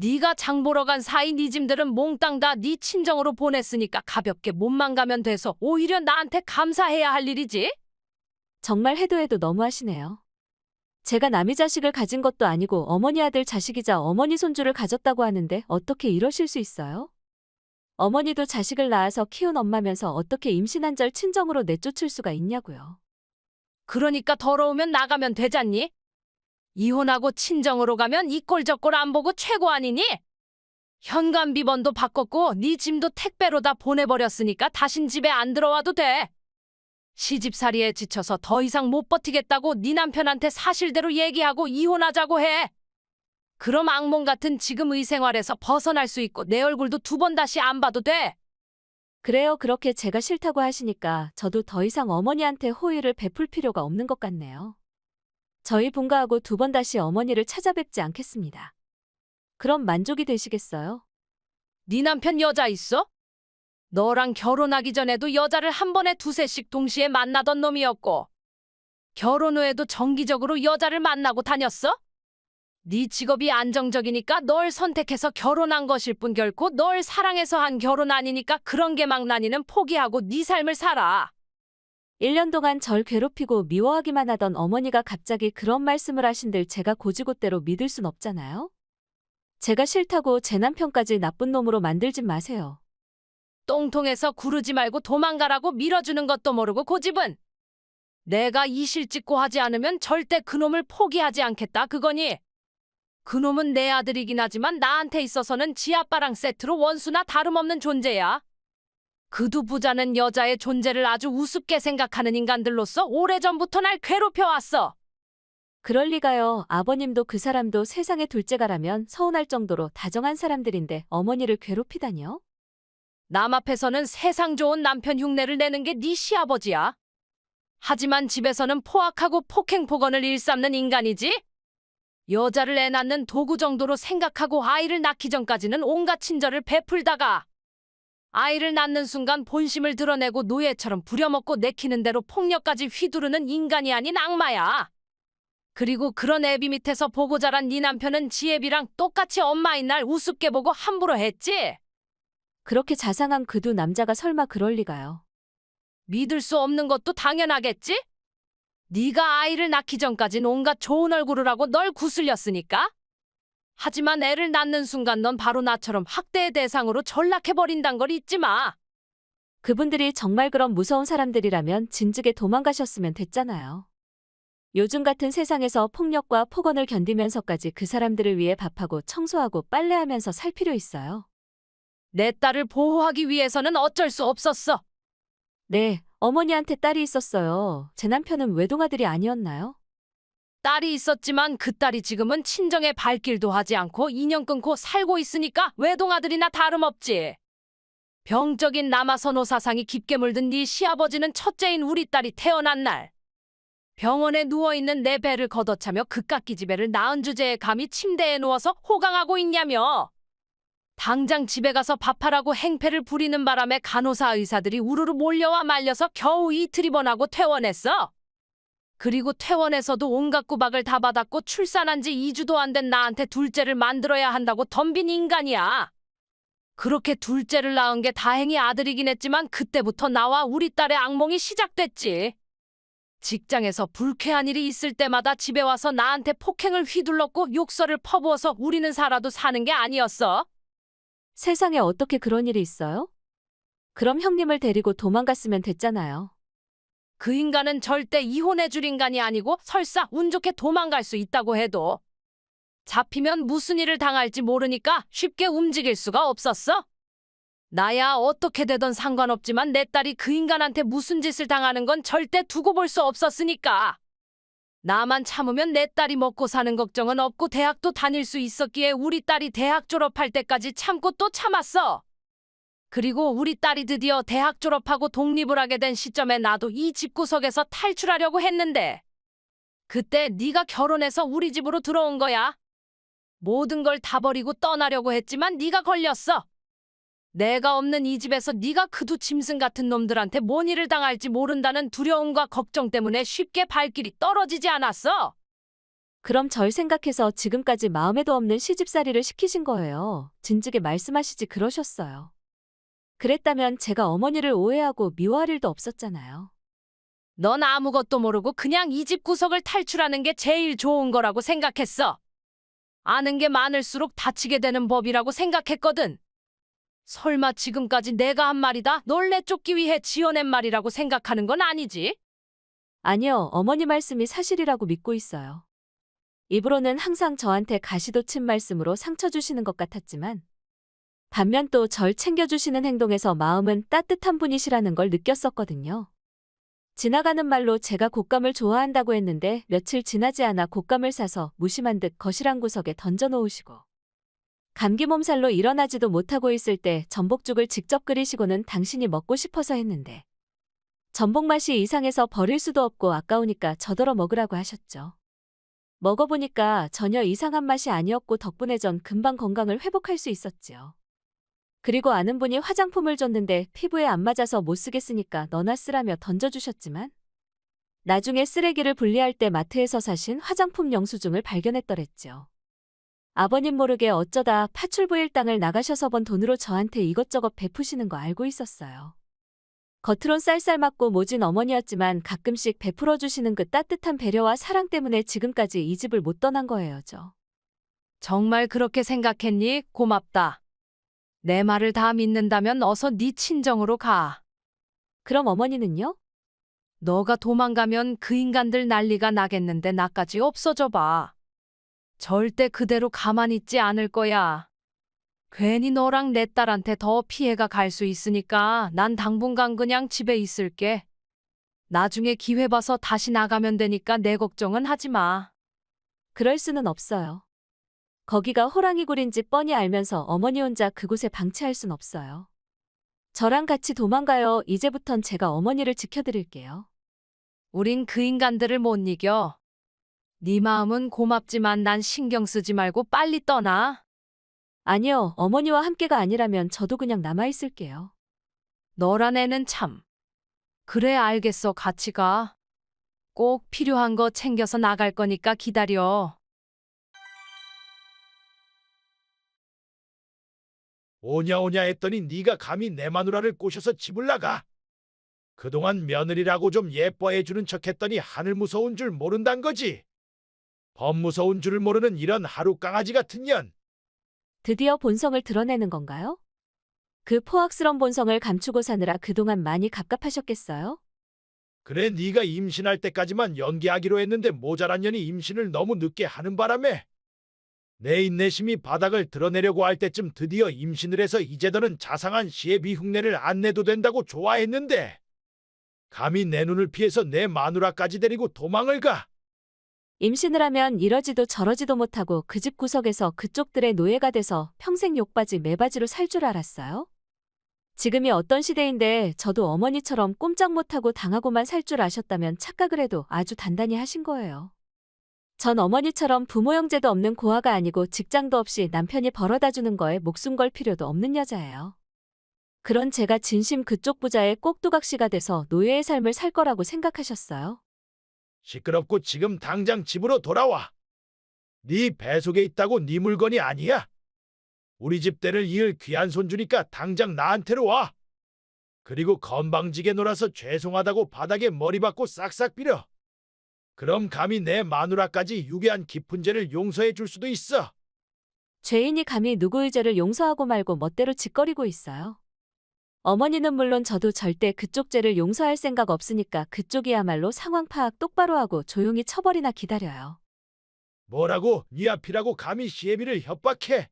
네가 장 보러 간 사이 네 짐들은 몽땅 다 네 친정으로 보냈으니까 가볍게 몸만 가면 돼서 오히려 나한테 감사해야 할 일이지. 정말 해도 너무하시네요. 제가 남의 자식을 가진 것도 아니고 어머니 아들 자식이자 어머니 손주를 가졌다고 하는데 어떻게 이러실 수 있어요? 어머니도 자식을 낳아서 키운 엄마면서 어떻게 임신한 절 친정으로 내쫓을 수가 있냐고요. 그러니까 더러우면 나가면 되잖니? 이혼하고 친정으로 가면 이 꼴 저 꼴 안 보고 최고 아니니? 현관 비번도 바꿨고 네 짐도 택배로 다 보내버렸으니까 다신 집에 안 들어와도 돼. 시집살이에 지쳐서 더 이상 못 버티겠다고 네 남편한테 사실대로 얘기하고 이혼하자고 해. 그럼 악몽 같은 지금 의생활에서 벗어날 수 있고 내 얼굴도 2번 다시 안 봐도 돼. 그래요. 그렇게 제가 싫다고 하시니까 저도 더 이상 어머니한테 호의를 베풀 필요가 없는 것 같네요. 저희 본가하고 2번 다시 어머니를 찾아뵙지 않겠습니다. 그럼 만족이 되시겠어요? 네 남편 여자 있어? 너랑 결혼하기 전에도 여자를 한 번에 2~3씩 동시에 만나던 놈이었고 결혼 후에도 정기적으로 여자를 만나고 다녔어? 네 직업이 안정적이니까 널 선택해서 결혼한 것일 뿐 결코 널 사랑해서 한 결혼 아니니까 그런 개망나니는 포기하고 네 삶을 살아. 1년 동안 절 괴롭히고 미워하기만 하던 어머니가 갑자기 그런 말씀을 하신들 제가 고지고대로 믿을 순 없잖아요? 제가 싫다고 제 남편까지 나쁜 놈으로 만들진 마세요. 똥통에서 구르지 말고 도망가라고 밀어주는 것도 모르고 고집은. 내가 이실직고 하지 않으면 절대 그놈을 포기하지 않겠다 그거니. 그놈은 내 아들이긴 하지만 나한테 있어서는 지 아빠랑 세트로 원수나 다름없는 존재야. 그두 부자는 여자의 존재를 아주 우습게 생각하는 인간들로서 오래전부터 날 괴롭혀왔어. 그럴 리가요. 아버님도 그 사람도 세상의 둘째가라면 서운할 정도로 다정한 사람들인데 어머니를 괴롭히다니요? 남 앞에서는 세상 좋은 남편 흉내를 내는 게 네 시아버지야. 하지만 집에서는 포악하고 폭행폭언을 일삼는 인간이지? 여자를 애 낳는 도구 정도로 생각하고 아이를 낳기 전까지는 온갖 친절을 베풀다가 아이를 낳는 순간 본심을 드러내고 노예처럼 부려먹고 내키는 대로 폭력까지 휘두르는 인간이 아닌 악마야. 그리고 그런 애비 밑에서 보고 자란 네 남편은 지 애비랑 똑같이 엄마인 날 우습게 보고 함부로 했지? 그렇게 자상한 그 두 남자가 설마 그럴 리가요. 믿을 수 없는 것도 당연하겠지? 네가 아이를 낳기 전까진 온갖 좋은 얼굴을 하고 널 구슬렸으니까? 하지만 애를 낳는 순간 넌 바로 나처럼 학대의 대상으로 전락해버린단 걸 잊지 마. 그분들이 정말 그런 무서운 사람들이라면 진즉에 도망가셨으면 됐잖아요. 요즘 같은 세상에서 폭력과 폭언을 견디면서까지 그 사람들을 위해 밥하고 청소하고 빨래하면서 살 필요 있어요. 내 딸을 보호하기 위해서는 어쩔 수 없었어. 네, 어머니한테 딸이 있었어요. 제 남편은 외동아들이 아니었나요? 딸이 있었지만 그 딸이 지금은 친정에 발길도 하지 않고 인연 끊고 살고 있으니까 외동아들이나 다름없지. 병적인 남아선호 사상이 깊게 물든 네 시아버지는 첫째인 우리 딸이 태어난 날 병원에 누워있는 내 배를 걷어차며 그깟 기집애를 낳은 주제에 감히 침대에 누워서 호강하고 있냐며. 당장 집에 가서 밥하라고 행패를 부리는 바람에 간호사 의사들이 우르르 몰려와 말려서 겨우 이틀 입원하고 퇴원했어. 그리고 퇴원에서도 온갖 구박을 다 받았고 출산한 지 2주도 안 된 나한테 둘째를 만들어야 한다고 덤빈 인간이야. 그렇게 둘째를 낳은 게 다행히 아들이긴 했지만 그때부터 나와 우리 딸의 악몽이 시작됐지. 직장에서 불쾌한 일이 있을 때마다 집에 와서 나한테 폭행을 휘둘렀고 욕설을 퍼부어서 우리는 살아도 사는 게 아니었어. 세상에 어떻게 그런 일이 있어요? 그럼 형님을 데리고 도망갔으면 됐잖아요. 그 인간은 절대 이혼해줄 인간이 아니고 설사 운 좋게 도망갈 수 있다고 해도 잡히면 무슨 일을 당할지 모르니까 쉽게 움직일 수가 없었어. 나야 어떻게 되던 상관없지만 내 딸이 그 인간한테 무슨 짓을 당하는 건 절대 두고 볼 수 없었으니까. 나만 참으면 내 딸이 먹고 사는 걱정은 없고 대학도 다닐 수 있었기에 우리 딸이 대학 졸업할 때까지 참고 또 참았어. 그리고 우리 딸이 드디어 대학 졸업하고 독립을 하게 된 시점에 나도 이 집구석에서 탈출하려고 했는데 그때 네가 결혼해서 우리 집으로 들어온 거야. 모든 걸 다 버리고 떠나려고 했지만 네가 걸렸어. 내가 없는 이 집에서 네가 그두 짐승 같은 놈들한테 뭔 일을 당할지 모른다는 두려움과 걱정 때문에 쉽게 발길이 떨어지지 않았어. 그럼 절 생각해서 지금까지 마음에도 없는 시집살이를 시키신 거예요. 진즉에 말씀하시지 그러셨어요. 그랬다면 제가 어머니를 오해하고 미워할 일도 없었잖아요. 넌 아무것도 모르고 그냥 이 집 구석을 탈출하는 게 제일 좋은 거라고 생각했어. 아는 게 많을수록 다치게 되는 법이라고 생각했거든. 설마 지금까지 내가 한 말이다 널 내쫓기 위해 지어낸 말이라고 생각하는 건 아니지? 아니요, 어머니 말씀이 사실이라고 믿고 있어요. 입으로는 항상 저한테 가시도 친 말씀으로 상처 주시는 것 같았지만 반면 또 절 챙겨주시는 행동에서 마음은 따뜻한 분이시라는 걸 느꼈었거든요. 지나가는 말로 제가 곶감을 좋아한다고 했는데 며칠 지나지 않아 곶감을 사서 무심한 듯 거실 한 구석에 던져놓으시고 감기 몸살로 일어나지도 못하고 있을 때 전복죽을 직접 끓이시고는 당신이 먹고 싶어서 했는데 전복 맛이 이상해서 버릴 수도 없고 아까우니까 저더러 먹으라고 하셨죠. 먹어보니까 전혀 이상한 맛이 아니었고 덕분에 전 금방 건강을 회복할 수 있었지요. 그리고 아는 분이 화장품을 줬는데 피부에 안 맞아서 못 쓰겠으니까 너나 쓰라며 던져주셨지만 나중에 쓰레기를 분리할 때 마트에서 사신 화장품 영수증을 발견했더랬죠. 아버님 모르게 어쩌다 파출부일 땅을 나가셔서 번 돈으로 저한테 이것저것 베푸시는 거 알고 있었어요. 겉으론 쌀쌀맞고 모진 어머니였지만 가끔씩 베풀어 주시는 그 따뜻한 배려와 사랑 때문에 지금까지 이 집을 못 떠난 거예요, 저. 정말 그렇게 생각했니? 고맙다. 내 말을 다 믿는다면 어서 네 친정으로 가. 그럼 어머니는요? 너가 도망가면 그 인간들 난리가 나겠는데 나까지 없어져 봐. 절대 그대로 가만히 있지 않을 거야. 괜히 너랑 내 딸한테 더 피해가 갈 수 있으니까 난 당분간 그냥 집에 있을게. 나중에 기회 봐서 다시 나가면 되니까 내 걱정은 하지 마. 그럴 수는 없어요. 거기가 호랑이 굴인지 뻔히 알면서 어머니 혼자 그곳에 방치할 순 없어요. 저랑 같이 도망가요. 이제부턴 제가 어머니를 지켜드릴게요. 우린 그 인간들을 못 이겨. 네 마음은 고맙지만 난 신경 쓰지 말고 빨리 떠나. 아니요, 어머니와 함께가 아니라면 저도 그냥 남아있을게요. 너란 애는 참. 그래 알겠어 같이 가. 꼭 필요한 거 챙겨서 나갈 거니까 기다려. 오냐 했더니 네가 감히 내 마누라를 꼬셔서 집을 나가. 그동안 며느리라고 좀 예뻐해주는 척했더니 하늘 무서운 줄 모른단 거지. 범 무서운 줄을 모르는 이런 하루 강아지 같은 년. 드디어 본성을 드러내는 건가요? 그 포악스런 본성을 감추고 사느라 그동안 많이 갑갑하셨겠어요? 그래 네가 임신할 때까지만 연기하기로 했는데 모자란 년이 임신을 너무 늦게 하는 바람에 내 인내심이 바닥을 드러내려고 할 때쯤 드디어 임신을 해서 이제 너는 자상한 시애비 흉내를 안 내도 된다고 좋아했는데 감히 내 눈을 피해서 내 마누라까지 데리고 도망을 가. 임신을 하면 이러지도 저러지도 못하고 그 집 구석에서 그쪽들의 노예가 돼서 평생 욕바지 매바지로 살 줄 알았어요? 지금이 어떤 시대인데 저도 어머니처럼 꼼짝 못하고 당하고만 살 줄 아셨다면 착각을 해도 아주 단단히 하신 거예요. 전 어머니처럼 부모 형제도 없는 고아가 아니고 직장도 없이 남편이 벌어다 주는 거에 목숨 걸 필요도 없는 여자예요. 그런 제가 진심 그쪽 부자의 꼭두각시가 돼서 노예의 삶을 살 거라고 생각하셨어요? 시끄럽고 지금 당장 집으로 돌아와. 네 뱃속에 있다고 네 물건이 아니야. 우리 집 대를 이을 귀한 손주니까 당장 나한테로 와. 그리고 건방지게 놀아서 죄송하다고 바닥에 머리 박고 싹싹 빌어. 그럼 감히 내 마누라까지 유괴한 깊은 죄를 용서해 줄 수도 있어. 죄인이 감히 누구의 죄를 용서하고 말고 멋대로 짓거리고 있어요. 어머니는 물론 저도 절대 그쪽 죄를 용서할 생각 없으니까 그쪽이야말로 상황 파악 똑바로 하고 조용히 처벌이나 기다려요. 뭐라고? 네 앞이라고 감히 시애비를 협박해?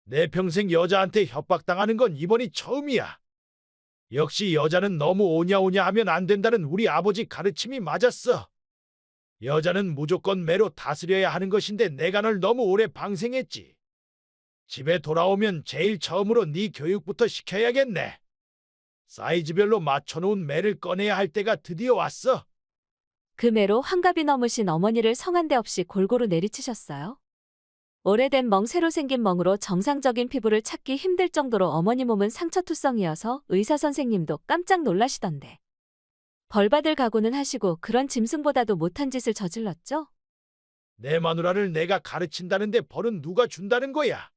내 평생 여자한테 협박당하는 건 이번이 처음이야. 역시 여자는 너무 오냐 하면 안 된다는 우리 아버지 가르침이 맞았어. 여자는 무조건 매로 다스려야 하는 것인데 내가 널 너무 오래 방생했지. 집에 돌아오면 제일 처음으로 네 교육부터 시켜야겠네. 사이즈별로 맞춰놓은 매를 꺼내야 할 때가 드디어 왔어. 그 매로 환갑이 넘으신 어머니를 성한데 없이 골고루 내리치셨어요. 오래된 멍 새로 생긴 멍으로 정상적인 피부를 찾기 힘들 정도로 어머니 몸은 상처투성이어서 의사 선생님도 깜짝 놀라시던데. 벌받을 각오는 하시고 그런 짐승보다도 못한 짓을 저질렀죠? 내 마누라를 내가 가르친다는데 벌은 누가 준다는 거야?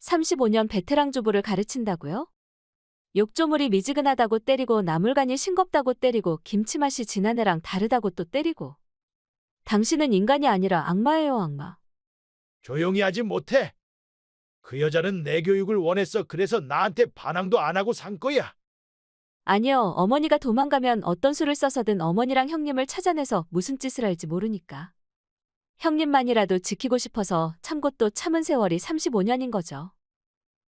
35년 베테랑 주부를 가르친다고요? 욕조물이 미지근하다고 때리고 나물간이 싱겁다고 때리고 김치맛이 진한 애랑 다르다고 또 때리고. 당신은 인간이 아니라 악마예요, 악마. 조용히 하지 못해. 그 여자는 내 교육을 원했어. 그래서 나한테 반항도 안 하고 산 거야. 아니요, 어머니가 도망가면 어떤 수를 써서든 어머니랑 형님을 찾아내서 무슨 짓을 할지 모르니까. 형님만이라도 지키고 싶어서 참고 또 참은 세월이 35년인 거죠.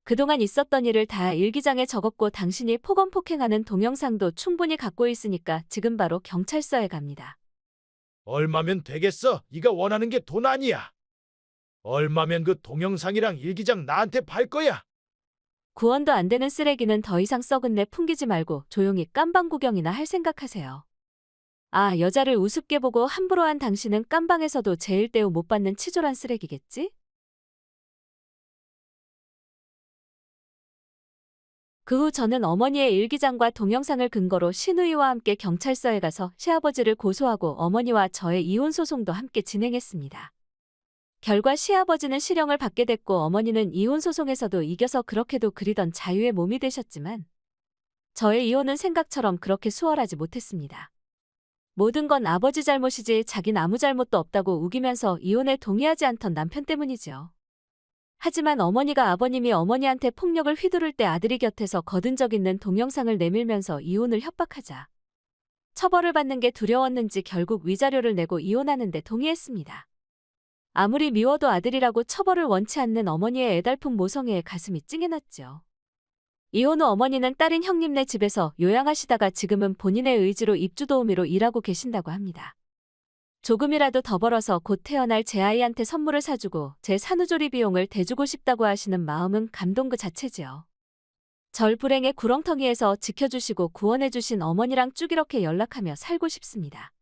그동안 있었던 일을 다 일기장에 적었고 당신이 폭언폭행하는 동영상도 충분히 갖고 있으니까 지금 바로 경찰서에 갑니다. 얼마면 되겠어? 네가 원하는 게 돈 아니야. 얼마면 그 동영상이랑 일기장 나한테 팔 거야? 구원도 안 되는 쓰레기는 더 이상 썩은 내 풍기지 말고 조용히 깜방 구경이나 할 생각하세요. 아, 여자를 우습게 보고 함부로 한 당신은 깜방에서도 제일 대우 못 받는 치졸한 쓰레기겠지? 그 후 저는 어머니의 일기장과 동영상을 근거로 시누이와 함께 경찰서에 가서 시아버지를 고소하고 어머니와 저의 이혼 소송도 함께 진행했습니다. 결과 시아버지는 실형을 받게 됐고 어머니는 이혼 소송에서도 이겨서 그렇게도 그리던 자유의 몸이 되셨지만 저의 이혼은 생각처럼 그렇게 수월하지 못했습니다. 모든 건 아버지 잘못이지 자긴 아무 잘못도 없다고 우기면서 이혼에 동의하지 않던 남편 때문이지요. 하지만 어머니가 아버님이 어머니한테 폭력을 휘두를 때 아들이 곁에서 거둔 적 있는 동영상을 내밀면서 이혼을 협박하자 처벌을 받는 게 두려웠는지 결국 위자료를 내고 이혼하는 데 동의했습니다. 아무리 미워도 아들이라고 처벌을 원치 않는 어머니의 애달픈 모성애에 가슴이 찡해났죠. 이혼 후 어머니는 딸인 형님네 집에서 요양하시다가 지금은 본인의 의지로 입주도우미로 일하고 계신다고 합니다. 조금이라도 더 벌어서 곧 태어날 제 아이한테 선물을 사주고 제 산후조리 비용을 대주고 싶다고 하시는 마음은 감동 그 자체지요. 절 불행의 구렁텅이에서 지켜주시고 구원해주신 어머니랑 쭉 이렇게 연락하며 살고 싶습니다.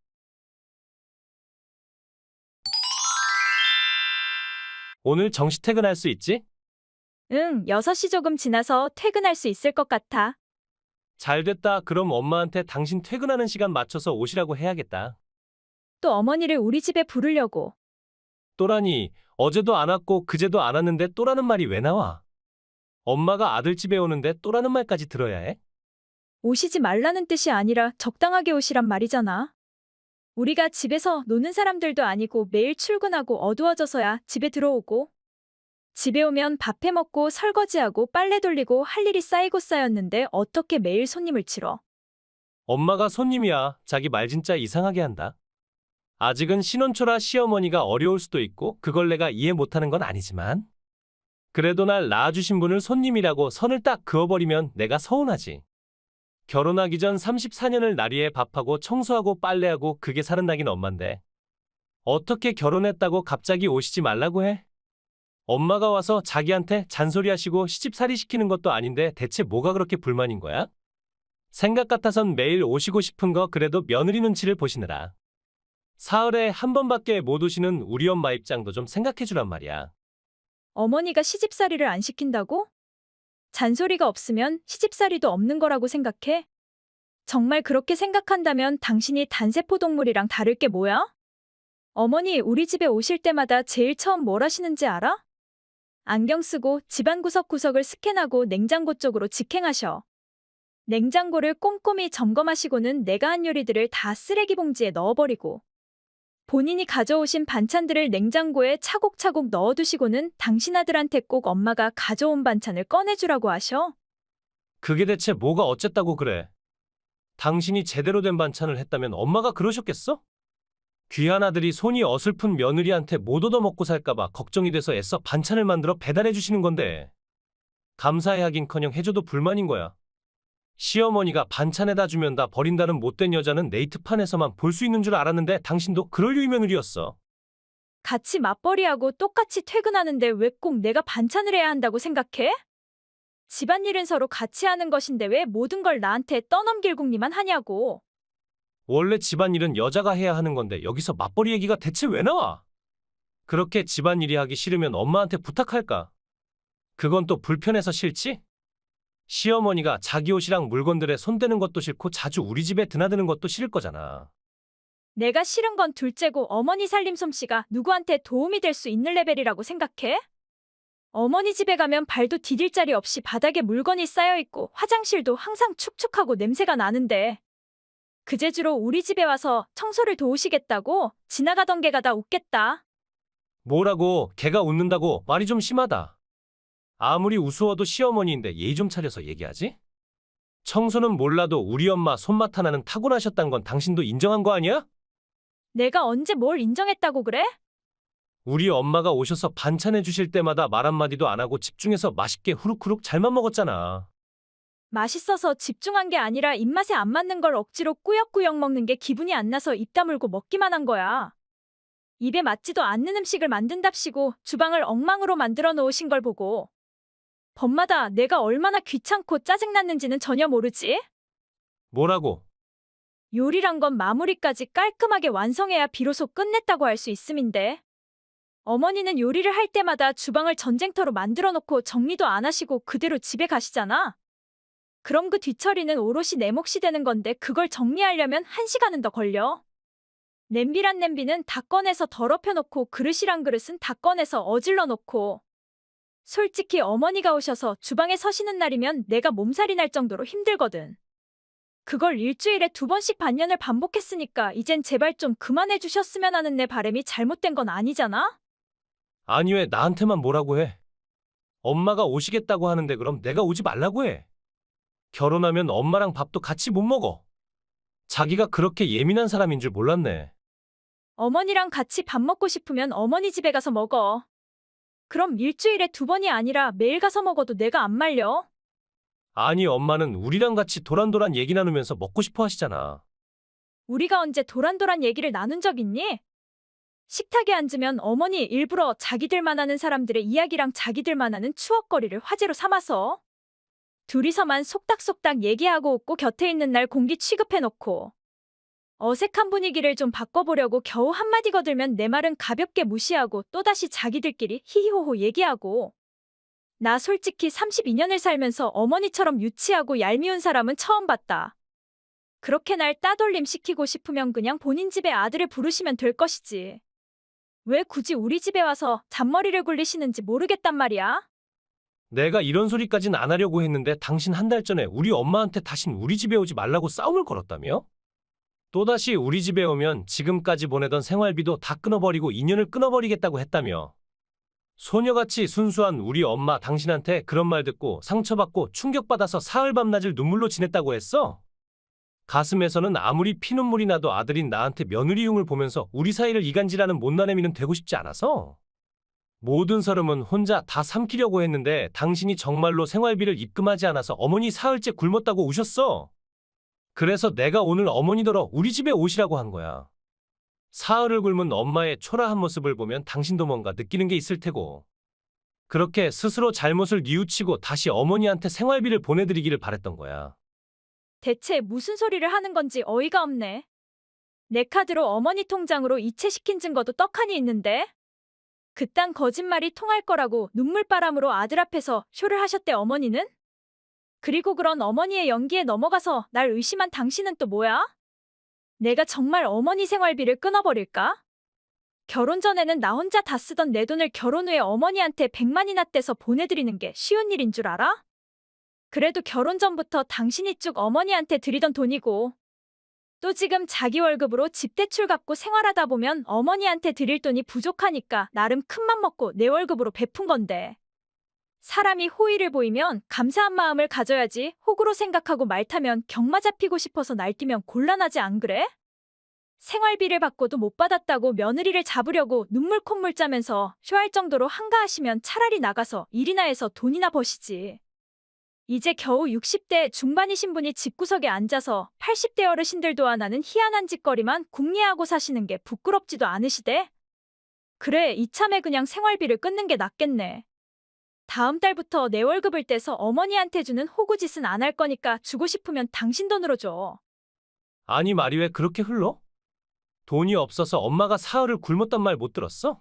오늘 정시 퇴근할 수 있지? 응, 6시 조금 지나서 퇴근할 수 있을 것 같아. 잘 됐다. 그럼 엄마한테 당신 퇴근하는 시간 맞춰서 오시라고 해야겠다. 또 어머니를 우리 집에 부르려고. 또라니, 어제도 안 왔고 그제도 안 왔는데 또라는 말이 왜 나와? 엄마가 아들 집에 오는데 또라는 말까지 들어야 해? 오시지 말라는 뜻이 아니라 적당하게 오시란 말이잖아. 우리가 집에서 노는 사람들도 아니고 매일 출근하고 어두워져서야 집에 들어오고. 집에 오면 밥 해 먹고 설거지하고 빨래 돌리고 할 일이 쌓이고 쌓였는데 어떻게 매일 손님을 치러? 엄마가 손님이야. 자기 말 진짜 이상하게 한다. 아직은 신혼초라 시어머니가 어려울 수도 있고 그걸 내가 이해 못하는 건 아니지만 그래도 날 낳아주신 분을 손님이라고 선을 딱 그어버리면 내가 서운하지. 결혼하기 전 34년을 나리에 밥하고 청소하고 빨래하고 그게 살은나긴 엄만데 어떻게 결혼했다고 갑자기 오시지 말라고 해? 엄마가 와서 자기한테 잔소리하시고 시집살이 시키는 것도 아닌데 대체 뭐가 그렇게 불만인 거야? 생각 같아선 매일 오시고 싶은 거 그래도 며느리 눈치를 보시느라. 사흘에 한 번밖에 못 오시는 우리 엄마 입장도 좀 생각해 주란 말이야. 어머니가 시집살이를 안 시킨다고? 잔소리가 없으면 시집살이도 없는 거라고 생각해? 정말 그렇게 생각한다면 당신이 단세포 동물이랑 다를 게 뭐야? 어머니 우리 집에 오실 때마다 제일 처음 뭘 하시는지 알아? 안경 쓰고 집안 구석구석을 스캔하고 냉장고 쪽으로 직행하셔. 냉장고를 꼼꼼히 점검하시고는 내가 한 요리들을 다 쓰레기 봉지에 넣어버리고 본인이 가져오신 반찬들을 냉장고에 차곡차곡 넣어두시고는 당신 아들한테 꼭 엄마가 가져온 반찬을 꺼내주라고 하셔. 그게 대체 뭐가 어쨌다고 그래? 당신이 제대로 된 반찬을 했다면 엄마가 그러셨겠어? 귀한 아들이 손이 어설픈 며느리한테 못 얻어먹고 살까봐 걱정이 돼서 애써 반찬을 만들어 배달해 주시는 건데 감사해 하긴커녕 해줘도 불만인 거야. 시어머니가 반찬에다 주면 다 버린다는 못된 여자는 네이트판에서만 볼 수 있는 줄 알았는데 당신도 그럴 류의 며느리였어. 같이 맞벌이하고 똑같이 퇴근하는데 왜 꼭 내가 반찬을 해야 한다고 생각해? 집안일은 서로 같이 하는 것인데 왜 모든 걸 나한테 떠넘길 궁리만 하냐고. 원래 집안일은 여자가 해야 하는 건데 여기서 맞벌이 얘기가 대체 왜 나와? 그렇게 집안일이 하기 싫으면 엄마한테 부탁할까? 그건 또 불편해서 싫지? 시어머니가 자기 옷이랑 물건들에 손대는 것도 싫고 자주 우리 집에 드나드는 것도 싫을 거잖아. 내가 싫은 건 둘째고 어머니 살림 솜씨가 누구한테 도움이 될 수 있는 레벨이라고 생각해? 어머니 집에 가면 발도 디딜 자리 없이 바닥에 물건이 쌓여있고 화장실도 항상 축축하고 냄새가 나는데 그 재주로 우리 집에 와서 청소를 도우시겠다고? 지나가던 개가 다 웃겠다. 뭐라고 걔가 웃는다고 말이 좀 심하다. 아무리 우스워도 시어머니인데 예의 좀 차려서 얘기하지? 청소는 몰라도 우리 엄마 손맛 하나는 타고나셨단 건 당신도 인정한 거 아니야? 내가 언제 뭘 인정했다고 그래? 우리 엄마가 오셔서 반찬해 주실 때마다 말 한마디도 안 하고 집중해서 맛있게 후루룩 잘만 먹었잖아. 맛있어서 집중한 게 아니라 입맛에 안 맞는 걸 억지로 꾸역꾸역 먹는 게 기분이 안 나서 입 다물고 먹기만 한 거야. 입에 맞지도 않는 음식을 만든답시고 주방을 엉망으로 만들어 놓으신 걸 보고 밤마다 내가 얼마나 귀찮고 짜증났는지는 전혀 모르지? 뭐라고? 요리란 건 마무리까지 깔끔하게 완성해야 비로소 끝냈다고 할 수 있음인데. 어머니는 요리를 할 때마다 주방을 전쟁터로 만들어 놓고 정리도 안 하시고 그대로 집에 가시잖아. 그럼 그 뒤처리는 오롯이 내 몫이 되는 건데 그걸 정리하려면 1시간은 더 걸려. 냄비란 냄비는 다 꺼내서 더럽혀 놓고 그릇이란 그릇은 다 꺼내서 어질러 놓고. 솔직히 어머니가 오셔서 주방에 서시는 날이면 내가 몸살이 날 정도로 힘들거든. 그걸 일주일에 2번씩 반년을 반복했으니까 이젠 제발 좀 그만해 주셨으면 하는 내 바람이 잘못된 건 아니잖아? 아니 왜 나한테만 뭐라고 해? 엄마가 오시겠다고 하는데 그럼 내가 오지 말라고 해. 결혼하면 엄마랑 밥도 같이 못 먹어. 자기가 그렇게 예민한 사람인 줄 몰랐네. 어머니랑 같이 밥 먹고 싶으면 어머니 집에 가서 먹어. 그럼 일주일에 2번이 아니라 매일 가서 먹어도 내가 안 말려. 아니 엄마는 우리랑 같이 도란도란 얘기 나누면서 먹고 싶어 하시잖아. 우리가 언제 도란도란 얘기를 나눈 적 있니? 식탁에 앉으면 어머니 일부러 자기들만 아는 사람들의 이야기랑 자기들만 아는 추억거리를 화제로 삼아서 둘이서만 속닥속닥 얘기하고 웃고 곁에 있는 날 공기 취급해놓고 어색한 분위기를 좀 바꿔보려고 겨우 한마디 거들면 내 말은 가볍게 무시하고 또다시 자기들끼리 히히호호 얘기하고. 나 솔직히 32년을 살면서 어머니처럼 유치하고 얄미운 사람은 처음 봤다. 그렇게 날 따돌림 시키고 싶으면 그냥 본인 집에 아들을 부르시면 될 것이지. 왜 굳이 우리 집에 와서 잔머리를 굴리시는지 모르겠단 말이야. 내가 이런 소리까진 안 하려고 했는데 당신 한 달 전에 우리 엄마한테 다신 우리 집에 오지 말라고 싸움을 걸었다며? 또다시 우리 집에 오면 지금까지 보내던 생활비도 다 끊어버리고 인연을 끊어버리겠다고 했다며. 소녀같이 순수한 우리 엄마 당신한테 그런 말 듣고 상처받고 충격받아서 사흘 밤낮을 눈물로 지냈다고 했어? 가슴에서는 아무리 피눈물이 나도 아들인 나한테 며느리흉을 보면서 우리 사이를 이간질하는 못난 애미는 되고 싶지 않아서 모든 서름은 혼자 다 삼키려고 했는데 당신이 정말로 생활비를 입금하지 않아서 어머니 사흘째 굶었다고 우셨어. 그래서 내가 오늘 어머니더러 우리 집에 오시라고 한 거야. 사흘을 굶은 엄마의 초라한 모습을 보면 당신도 뭔가 느끼는 게 있을 테고 그렇게 스스로 잘못을 뉘우치고 다시 어머니한테 생활비를 보내드리기를 바랬던 거야. 대체 무슨 소리를 하는 건지 어이가 없네. 내 카드로 어머니 통장으로 이체시킨 증거도 떡하니 있는데? 그딴 거짓말이 통할 거라고 눈물바람으로 아들 앞에서 쇼를 하셨대 어머니는? 그리고 그런 어머니의 연기에 넘어가서 날 의심한 당신은 또 뭐야? 내가 정말 어머니 생활비를 끊어버릴까? 결혼 전에는 나 혼자 다 쓰던 내 돈을 결혼 후에 어머니한테 100만이나 떼서 보내드리는 게 쉬운 일인 줄 알아? 그래도 결혼 전부터 당신이 쭉 어머니한테 드리던 돈이고 또 지금 자기 월급으로 집 대출 갚고 생활하다 보면 어머니한테 드릴 돈이 부족하니까 나름 큰맘 먹고 내 월급으로 베푼 건데 사람이 호의를 보이면 감사한 마음을 가져야지 호구로 생각하고 말 타면 경마 잡히고 싶어서 날뛰면 곤란하지 안 그래? 생활비를 받고도 못 받았다고 며느리를 잡으려고 눈물 콧물 짜면서 쇼할 정도로 한가하시면 차라리 나가서 일이나 해서 돈이나 버시지. 이제 겨우 60대 중반이신 분이 집구석에 앉아서 80대 어르신들도 안 하는 희한한 짓거리만 궁리하고 사시는 게 부끄럽지도 않으시대? 그래, 이참에 그냥 생활비를 끊는 게 낫겠네. 다음 달부터 내 월급을 떼서 어머니한테 주는 호구짓은 안 할 거니까 주고 싶으면 당신 돈으로 줘. 아니 말이 왜 그렇게 흘러? 돈이 없어서 엄마가 사흘을 굶었단 말 못 들었어?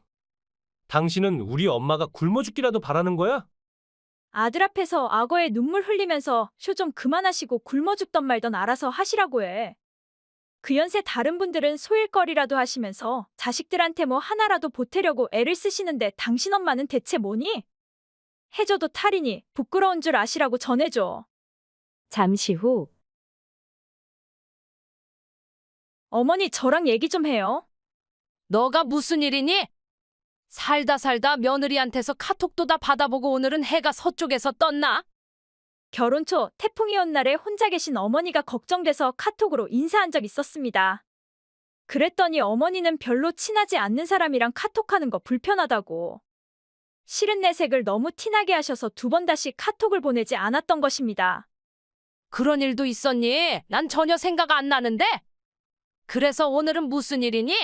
당신은 우리 엄마가 굶어 죽기라도 바라는 거야? 아들 앞에서 악어에 눈물 흘리면서 쇼 좀 그만하시고 굶어 죽던 말던 알아서 하시라고 해. 그 연세 다른 분들은 소일거리라도 하시면서 자식들한테 뭐 하나라도 보태려고 애를 쓰시는데 당신 엄마는 대체 뭐니? 해줘도 탈이니 부끄러운 줄 아시라고 전해줘. 잠시 후 어머니 저랑 얘기 좀 해요. 너가 무슨 일이니? 살다 살다 며느리한테서 카톡도 다 받아보고 오늘은 해가 서쪽에서 떴나? 결혼 초 태풍이 온 날에 혼자 계신 어머니가 걱정돼서 카톡으로 인사한 적 있었습니다. 그랬더니 어머니는 별로 친하지 않는 사람이랑 카톡하는 거 불편하다고. 싫은 내색을 너무 티나게 하셔서 2번 다시 카톡을 보내지 않았던 것입니다. 그런 일도 있었니? 난 전혀 생각 안 나는데? 그래서 오늘은 무슨 일이니?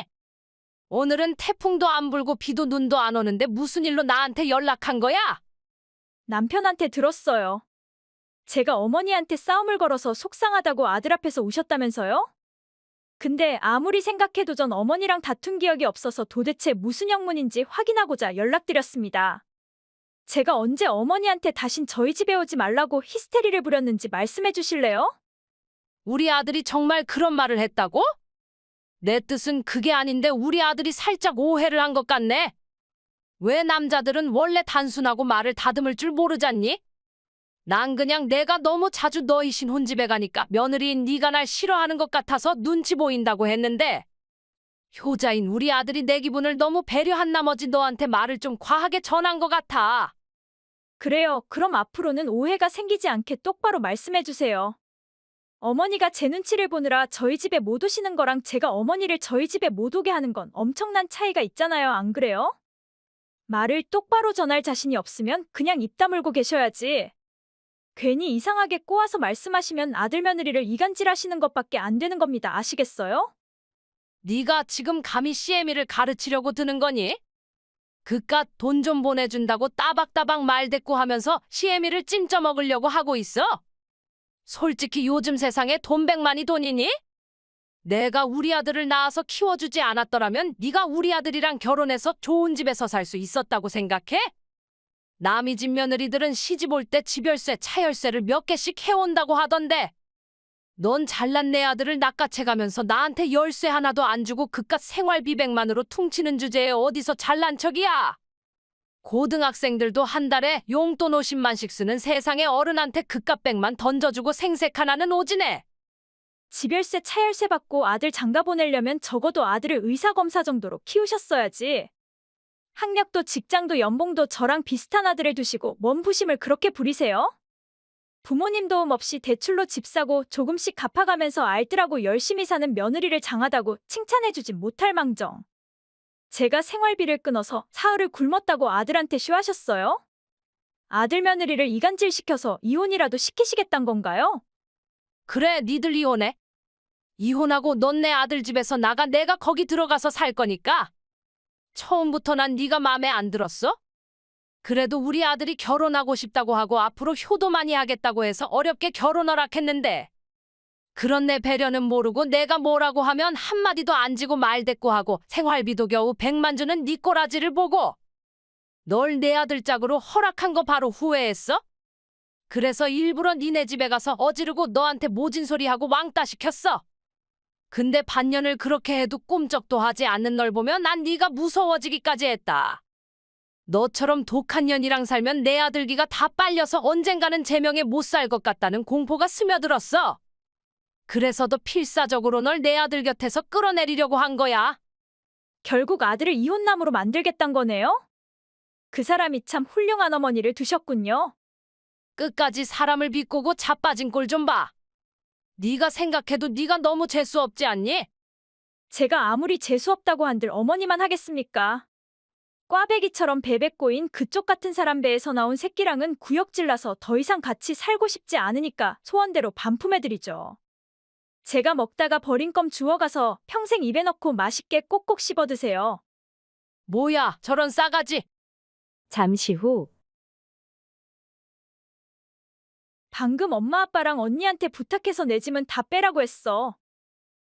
오늘은 태풍도 안 불고 비도 눈도 안 오는데 무슨 일로 나한테 연락한 거야? 남편한테 들었어요. 제가 어머니한테 싸움을 걸어서 속상하다고 아들 앞에서 우셨다면서요? 근데 아무리 생각해도 전 어머니랑 다툰 기억이 없어서 도대체 무슨 영문인지 확인하고자 연락드렸습니다. 제가 언제 어머니한테 다신 저희 집에 오지 말라고 히스테리를 부렸는지 말씀해 주실래요? 우리 아들이 정말 그런 말을 했다고? 내 뜻은 그게 아닌데 우리 아들이 살짝 오해를 한 것 같네. 왜 남자들은 원래 단순하고 말을 다듬을 줄 모르잖니? 난 그냥 내가 너무 자주 너희 신혼집에 가니까 며느리인 네가 날 싫어하는 것 같아서 눈치 보인다고 했는데 효자인 우리 아들이 내 기분을 너무 배려한 나머지 너한테 말을 좀 과하게 전한 것 같아. 그래요. 그럼 앞으로는 오해가 생기지 않게 똑바로 말씀해 주세요. 어머니가 제 눈치를 보느라 저희 집에 못 오시는 거랑 제가 어머니를 저희 집에 못 오게 하는 건 엄청난 차이가 있잖아요. 안 그래요? 말을 똑바로 전할 자신이 없으면 그냥 입 다물고 계셔야지. 괜히 이상하게 꼬아서 말씀하시면 아들 며느리를 이간질하시는 것밖에 안 되는 겁니다. 아시겠어요? 네가 지금 감히 CM이를 가르치려고 드는 거니? 그깟 돈 좀 보내준다고 따박따박 말대꾸하면서 CM이를 찜쪄 먹으려고 하고 있어? 솔직히 요즘 세상에 돈 100만이 돈이니? 내가 우리 아들을 낳아서 키워주지 않았더라면 네가 우리 아들이랑 결혼해서 좋은 집에서 살 수 있었다고 생각해? 남이 집 며느리들은 시집 올 때 집열쇠, 차열쇠를 몇 개씩 해온다고 하던데 넌 잘난 내 아들을 낚아채가면서 나한테 열쇠 하나도 안 주고 그깟 생활비 100만으로 퉁치는 주제에 어디서 잘난 척이야? 고등학생들도 한 달에 용돈 50만씩 쓰는 세상에 어른한테 그깟 100만 던져주고 생색 하나는 오지네. 집열쇠 차열쇠 받고 아들 장가 보내려면 적어도 아들을 의사검사 정도로 키우셨어야지. 학력도 직장도 연봉도 저랑 비슷한 아들을 두시고 뭔 부심을 그렇게 부리세요? 부모님 도움 없이 대출로 집 사고 조금씩 갚아가면서 알뜰하고 열심히 사는 며느리를 장하다고 칭찬해주진 못할 망정. 제가 생활비를 끊어서 사흘을 굶었다고 아들한테 쇼하셨어요? 아들 며느리를 이간질시켜서 이혼이라도 시키시겠단 건가요? 그래, 니들 이혼해. 이혼하고 넌 내 아들 집에서 나가. 내가 거기 들어가서 살 거니까. 처음부터 난 네가 마음에 안 들었어? 그래도 우리 아들이 결혼하고 싶다고 하고 앞으로 효도 많이 하겠다고 해서 어렵게 결혼 허락했는데 그런 내 배려는 모르고 내가 뭐라고 하면 한마디도 안 지고 말대꾸하고 생활비도 겨우 100만 주는 네 꼬라지를 보고 널 내 아들 짝으로 허락한 거 바로 후회했어? 그래서 일부러 니네 집에 가서 어지르고 너한테 모진 소리하고 왕따 시켰어. 근데 반년을 그렇게 해도 꿈쩍도 하지 않는 널 보면 난 네가 무서워지기까지 했다. 너처럼 독한 년이랑 살면 내 아들기가 다 빨려서 언젠가는 제명에 못 살 것 같다는 공포가 스며들었어. 그래서 더 필사적으로 널 내 아들 곁에서 끌어내리려고 한 거야. 결국 아들을 이혼남으로 만들겠단 거네요? 그 사람이 참 훌륭한 어머니를 두셨군요. 끝까지 사람을 비꼬고 자빠진 꼴 좀 봐. 네가 생각해도 네가 너무 재수없지 않니? 제가 아무리 재수없다고 한들 어머니만 하겠습니까? 꽈배기처럼 베베 꼬인 그쪽 같은 사람 배에서 나온 새끼랑은 구역질나서 더 이상 같이 살고 싶지 않으니까 소원대로 반품해드리죠. 제가 먹다가 버린 껌 주워가서 평생 입에 넣고 맛있게 꼭꼭 씹어 드세요. 뭐야, 저런 싸가지. 잠시 후 방금 엄마 아빠랑 언니한테 부탁해서 내 짐은 다 빼라고 했어.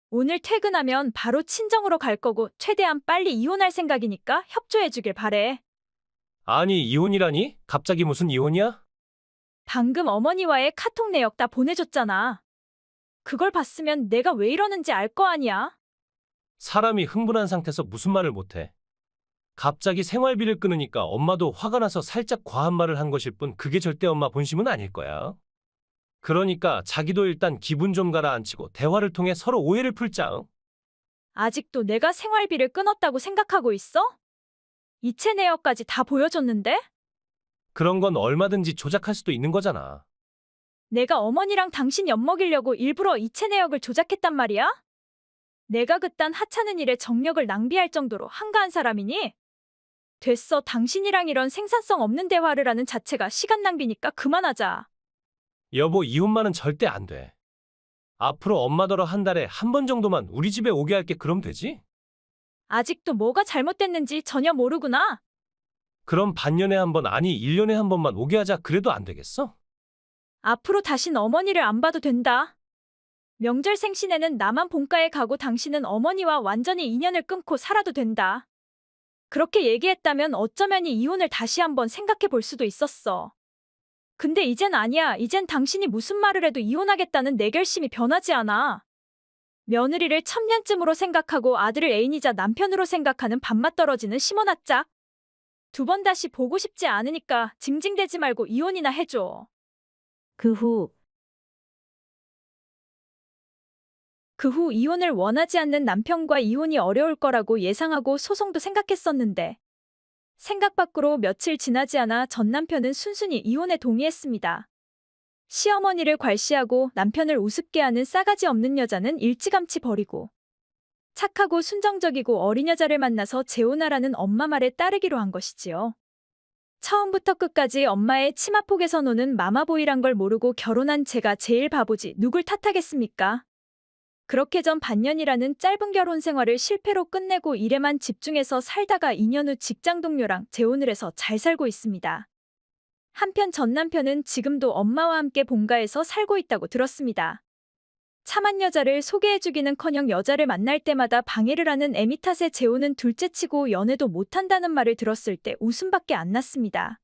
오늘 퇴근하면 바로 친정으로 갈 거고 최대한 빨리 이혼할 생각이니까 협조해주길 바래. 아니, 이혼이라니? 갑자기 무슨 이혼이야? 방금 어머니와의 카톡 내역 다 보내줬잖아. 그걸 봤으면 내가 왜 이러는지 알 거 아니야. 사람이 흥분한 상태에서 무슨 말을 못해. 갑자기 생활비를 끊으니까 엄마도 화가 나서 살짝 과한 말을 한 것일 뿐 그게 절대 엄마 본심은 아닐 거야. 그러니까 자기도 일단 기분 좀 가라앉히고 대화를 통해 서로 오해를 풀자. 응? 아직도 내가 생활비를 끊었다고 생각하고 있어? 이체 내역까지 다 보여줬는데? 그런 건 얼마든지 조작할 수도 있는 거잖아. 내가 어머니랑 당신 엿먹이려고 일부러 이체 내역을 조작했단 말이야? 내가 그딴 하찮은 일에 정력을 낭비할 정도로 한가한 사람이니? 됐어. 당신이랑 이런 생산성 없는 대화를 하는 자체가 시간 낭비니까 그만하자. 여보, 이혼만은 절대 안 돼. 앞으로 엄마더러 한 달에 한 번 정도만 우리 집에 오게 할게. 그럼 되지? 아직도 뭐가 잘못됐는지 전혀 모르구나. 그럼 반년에 한 번, 아니 1년에 한 번만 오게 하자. 그래도 안 되겠어? 앞으로 다신 어머니를 안 봐도 된다. 명절 생신에는 나만 본가에 가고 당신은 어머니와 완전히 인연을 끊고 살아도 된다. 그렇게 얘기했다면 어쩌면 이 이혼을 다시 한번 생각해 볼 수도 있었어. 근데 이젠 아니야. 이젠 당신이 무슨 말을 해도 이혼하겠다는 내 결심이 변하지 않아. 며느리를 천년쯤으로 생각하고 아들을 애인이자 남편으로 생각하는 밥맛 떨어지는 시모나짝. 두 번 다시 보고 싶지 않으니까 징징대지 말고 이혼이나 해줘. 그 후 이혼을 원하지 않는 남편과 이혼이 어려울 거라고 예상하고 소송도 생각했었는데 생각 밖으로 며칠 지나지 않아 전 남편은 순순히 이혼에 동의했습니다. 시어머니를 괄시하고 남편을 우습게 하는 싸가지 없는 여자는 일찌감치 버리고 착하고 순정적이고 어린 여자를 만나서 재혼하라는 엄마 말에 따르기로 한 것이지요. 처음부터 끝까지 엄마의 치마폭에서 노는 마마보이란 걸 모르고 결혼한 제가 제일 바보지 누굴 탓하겠습니까? 그렇게 전 반년이라는 짧은 결혼 생활을 실패로 끝내고 일에만 집중해서 살다가 2년 후 직장 동료랑 재혼을 해서 잘 살고 있습니다. 한편 전 남편은 지금도 엄마와 함께 본가에서 살고 있다고 들었습니다. 참한 여자를 소개해주기는커녕 여자를 만날 때마다 방해를 하는 애미 탓에 재혼은 둘째치고 연애도 못한다는 말을 들었을 때 웃음밖에 안 났습니다.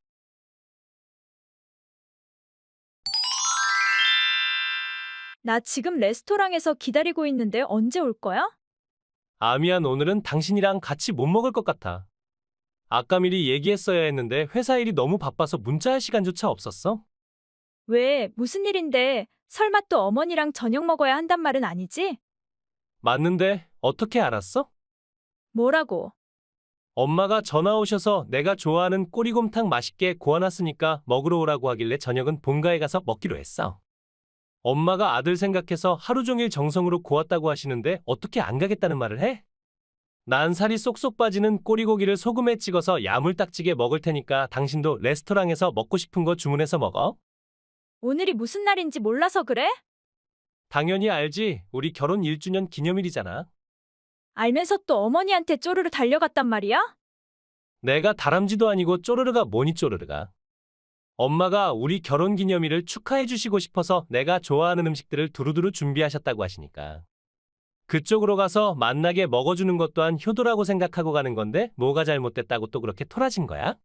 나 지금 레스토랑에서 기다리고 있는데 언제 올 거야? 아, 미안. 오늘은 당신이랑 같이 못 먹을 것 같아. 아까 미리 얘기했어야 했는데 회사 일이 너무 바빠서 문자할 시간조차 없었어. 왜, 무슨 일인데? 설마 또 어머니랑 저녁 먹어야 한단 말은 아니지? 맞는데 어떻게 알았어? 뭐라고? 엄마가 전화 오셔서 내가 좋아하는 꼬리곰탕 맛있게 구워놨으니까 먹으러 오라고 하길래 저녁은 본가에 가서 먹기로 했어. 엄마가 아들 생각해서 하루 종일 정성으로 구웠다고 하시는데 어떻게 안 가겠다는 말을 해? 난 살이 쏙쏙 빠지는 꼬리고기를 소금에 찍어서 야물딱지게 먹을 테니까 당신도 레스토랑에서 먹고 싶은 거 주문해서 먹어. 오늘이 무슨 날인지 몰라서 그래? 당연히 알지. 우리 결혼 1주년 기념일이잖아. 알면서 또 어머니한테 쪼르르 달려갔단 말이야? 내가 다람쥐도 아니고 쪼르르가 뭐니 쪼르르가. 엄마가 우리 결혼 기념일을 축하해 주시고 싶어서 내가 좋아하는 음식들을 두루두루 준비하셨다고 하시니까. 그쪽으로 가서 만나게 먹어주는 것 또한 효도라고 생각하고 가는 건데 뭐가 잘못됐다고 또 그렇게 토라진 거야?